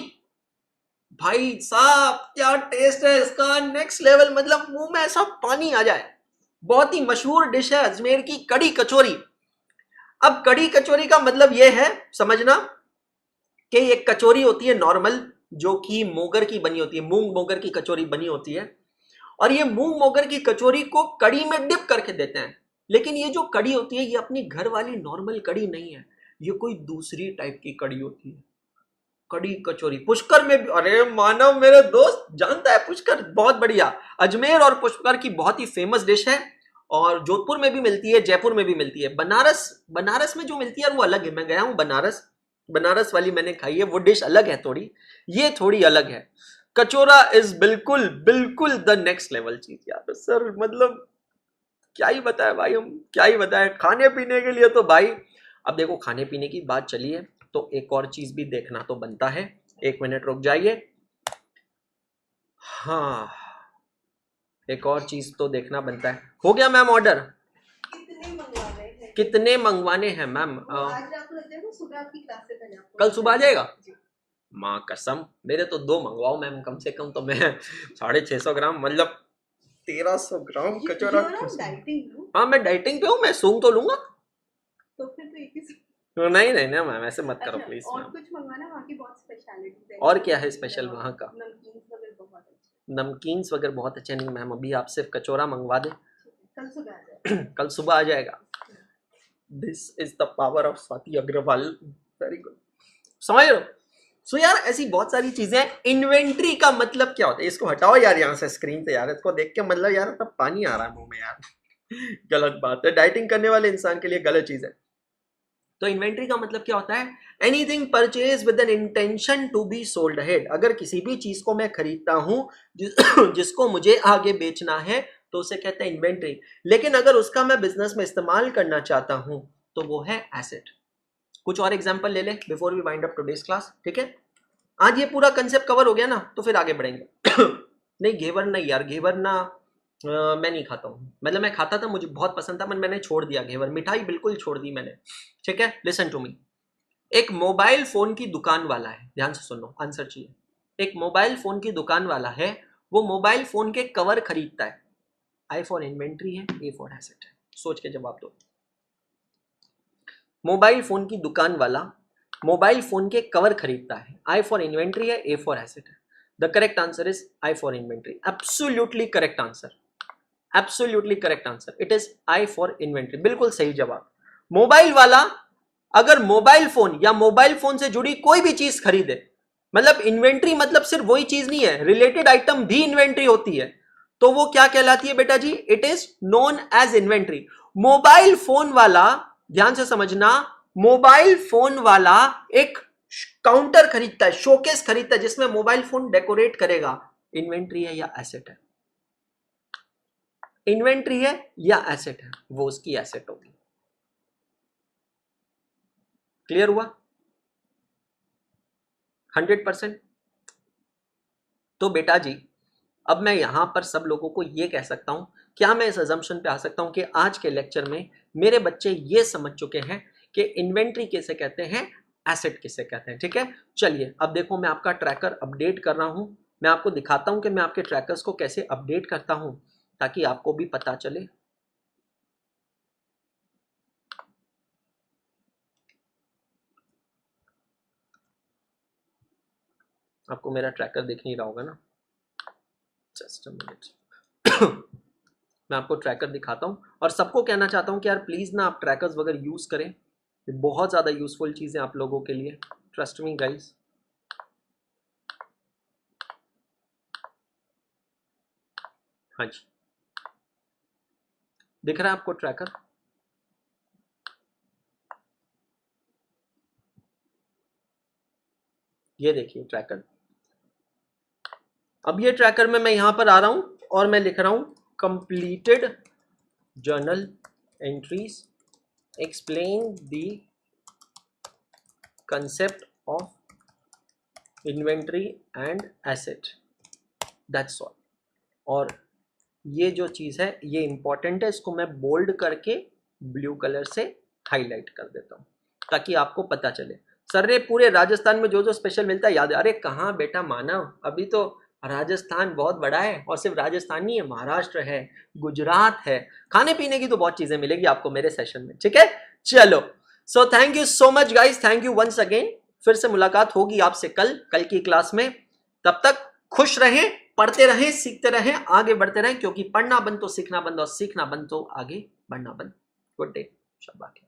भाई साहब क्या टेस्ट है इसका, नेक्स्ट लेवल, मतलब मुंह में ऐसा पानी आ जाए। बहुत ही मशहूर डिश है अजमेर की कड़ी कचौरी। अब कड़ी कचौरी का मतलब यह है समझना कि एक कचौरी होती है नॉर्मल, जो कि मोगर की बनी होती है, मूंग मोगर की कचौरी बनी होती है, और ये मूंग मोगर की कचौरी को कड़ी में डिप करके देते हैं। लेकिन ये जो कड़ी होती है ये अपनी घर वाली नॉर्मल कड़ी नहीं है, ये कोई दूसरी टाइप की कड़ी होती है। कड़ी कचौरी पुष्कर में भी, अरे मानव मेरे दोस्त जानता है पुष्कर, बहुत बढ़िया। अजमेर और पुष्कर की बहुत ही फेमस डिश है, और जोधपुर में भी मिलती है, जयपुर में भी मिलती है। बनारस में जो मिलती है वो अलग है, मैं गया हूं बनारस, बनारस वाली मैंने खाई है, वो डिश अलग है थोड़ी, ये थोड़ी अलग है। कचौरा इज बिल्कुल बिल्कुल द नेक्स्ट लेवल चीज यार सर, मतलब क्या ही बताए भाई, हम क्या ही बताए। खाने पीने के लिए तो भाई, अब देखो खाने पीने की बात चली है तो एक और चीज भी देखना तो बनता है। एक मिनट रुक जाइए, हाँ एक और चीज तो देखना बनता है। हो गया मैम ऑर्डर? कितने मंगवा रहे हैं? कितने मंगवाने हैं मैम? आज रात को लग जाएगा, सुबह आपकी क्लास से पहले आपको कल सुबह आ जाएगा? जी। माँ कसम, मेरे तो 2 मंगवाओ मैम कम से कम, तो मैं 650 ग्राम, मतलब 1300 ग्राम कचौरा। डाइटिंग लो, हाँ मैं डाइटिंग पे हूँ, मैं सूंघ तो लूंगा। तो फिर तो एक ही। नहीं नहीं ना मैम, ऐसे मत करो अच्छा, प्लीज और मैम। कुछ मंगवाना, वहाँ की बहुत स्पेशलिटी है। और क्या है स्पेशल वहाँ का? नमकीन वगैरह बहुत अच्छे। नमकीन्स वगैरह बहुत अच्छे नहीं मैम, अभी आप सिर्फ कचौरा मंगवा दें। कल सुबह आ जाए। कल सुबह आ जाएगा। This is the power of Swati Agarwal, very good, समझ रहे हो? सो यार ऐसी बहुत सारी चीजें हैं। इन्वेंट्री का मतलब क्या होता है, इसको हटाओ यार यहाँ से स्क्रीन से यार, इसको देख के मतलब यार तब पानी आ रहा है मुंह में यार। गलत बात है, डाइटिंग करने वाले इंसान के लिए गलत चीज है। तो इन्वेंट्री का मतलब क्या होता है? Anything purchase with an intention to be sold ahead. अगर किसी भी चीज को मैं खरीदता हूं जिसको मुझे आगे बेचना है तो उसे कहते हैं इन्वेंट्री। लेकिन अगर उसका मैं बिजनेस में इस्तेमाल करना चाहता हूं तो वो है एसेट। कुछ और एग्जांपल ले ले before we wind up today's class, ठीक है? आज ये पूरा कंसेप्ट कवर हो गया ना, तो फिर आगे बढ़ेंगे। नहीं घेवर नहीं यार, घेवर ना मैं नहीं खाता हूँ, मतलब मैं खाता था, मुझे बहुत पसंद था, पर मैंने छोड़ दिया घेवर, मिठाई बिल्कुल छोड़ दी मैंने, ठीक है? Listen to me. एक मोबाइल फोन की दुकान वाला है, ध्यान से सुनो, आंसर चाहिए। एक मोबाइल फोन की दुकान वाला है, वो मोबाइल फोन के कवर खरीदता है। आई फॉर इन्वेंट्री है, ए फॉर एसेट है, सोच के जवाब दो। मोबाइल फोन की दुकान वाला मोबाइल फोन के कवर खरीदता है, आई फॉर इन्वेंट्री है, ए फॉर एसेट है। The correct answer is I for inventory, absolutely correct answer, absolutely correct answer, it is I for inventory, बिल्कुल सही जवाब। मोबाइल वाला अगर मोबाइल फोन या मोबाइल फोन से जुड़ी कोई भी चीज खरीदे, मतलब इन्वेंट्री मतलब सिर्फ वही चीज नहीं है, रिलेटेड आइटम भी इन्वेंट्री होती है, तो वो क्या कहलाती है बेटा जी? It is known as inventory. Mobile phone वाला, ध्यान से समझना, मोबाइल फोन वाला एक काउंटर खरीदता है, शोकेस खरीदता है जिसमें मोबाइल फोन डेकोरेट करेगा, इन्वेंट्री है या एसेट है? इन्वेंट्री है या एसेट है? वो उसकी एसेट होगी। क्लियर हुआ? 100%। तो बेटा जी अब मैं यहां पर सब लोगों को यह कह सकता हूं, क्या मैं इस अजम्पशन पे आ सकता हूं कि आज के लेक्चर में मेरे बच्चे ये समझ चुके हैं कि इन्वेंट्री किसे कहते हैं, एसेट किसे कहते हैं, ठीक है? चलिए अब देखो, मैं आपका ट्रैकर अपडेट कर रहा हूं, मैं आपको दिखाता हूं कि मैं आपके ट्रैकर्स को कैसे अपडेट करता हूं ताकि आपको भी पता चले। आपको मेरा ट्रैकर दिख नहीं रहा होगा ना, जस्ट अ मिनट। मैं आपको ट्रैकर दिखाता हूं और सबको कहना चाहता हूं कि यार प्लीज ना आप ट्रैकर्स वगैरह यूज करें, ये बहुत ज्यादा यूजफुल चीज है आप लोगों के लिए, ट्रस्ट मी गाइस। हाँ जी, दिख रहा है आपको ट्रैकर? ये देखिए ट्रैकर। अब ये ट्रैकर में मैं यहां पर आ रहा हूं और मैं लिख रहा हूं completed journal entries explain the concept of inventory and asset, that's all. और ये जो चीज है ये इंपॉर्टेंट है, इसको मैं बोल्ड करके ब्लू कलर से हाईलाइट कर देता हूं। ताकि आपको पता चले। सर ने पूरे राजस्थान में जो जो स्पेशल मिलता है याद है? अरे कहाँ बेटा मानव, अभी तो राजस्थान बहुत बड़ा है, और सिर्फ राजस्थान नहीं है, महाराष्ट्र है, गुजरात है, खाने पीने की तो बहुत चीजें मिलेगी आपको मेरे सेशन में, ठीक है? चलो, so thank you so much guys, thank you once again. फिर से मुलाकात होगी आपसे कल की क्लास में। तब तक खुश रहें, पढ़ते रहें, सीखते रहें, आगे बढ़ते रहें, क्योंकि पढ़ना बंद तो सीखना बंद, और सीखना बंद तो आगे बढ़ना बंद। गुड डे, शाबाश।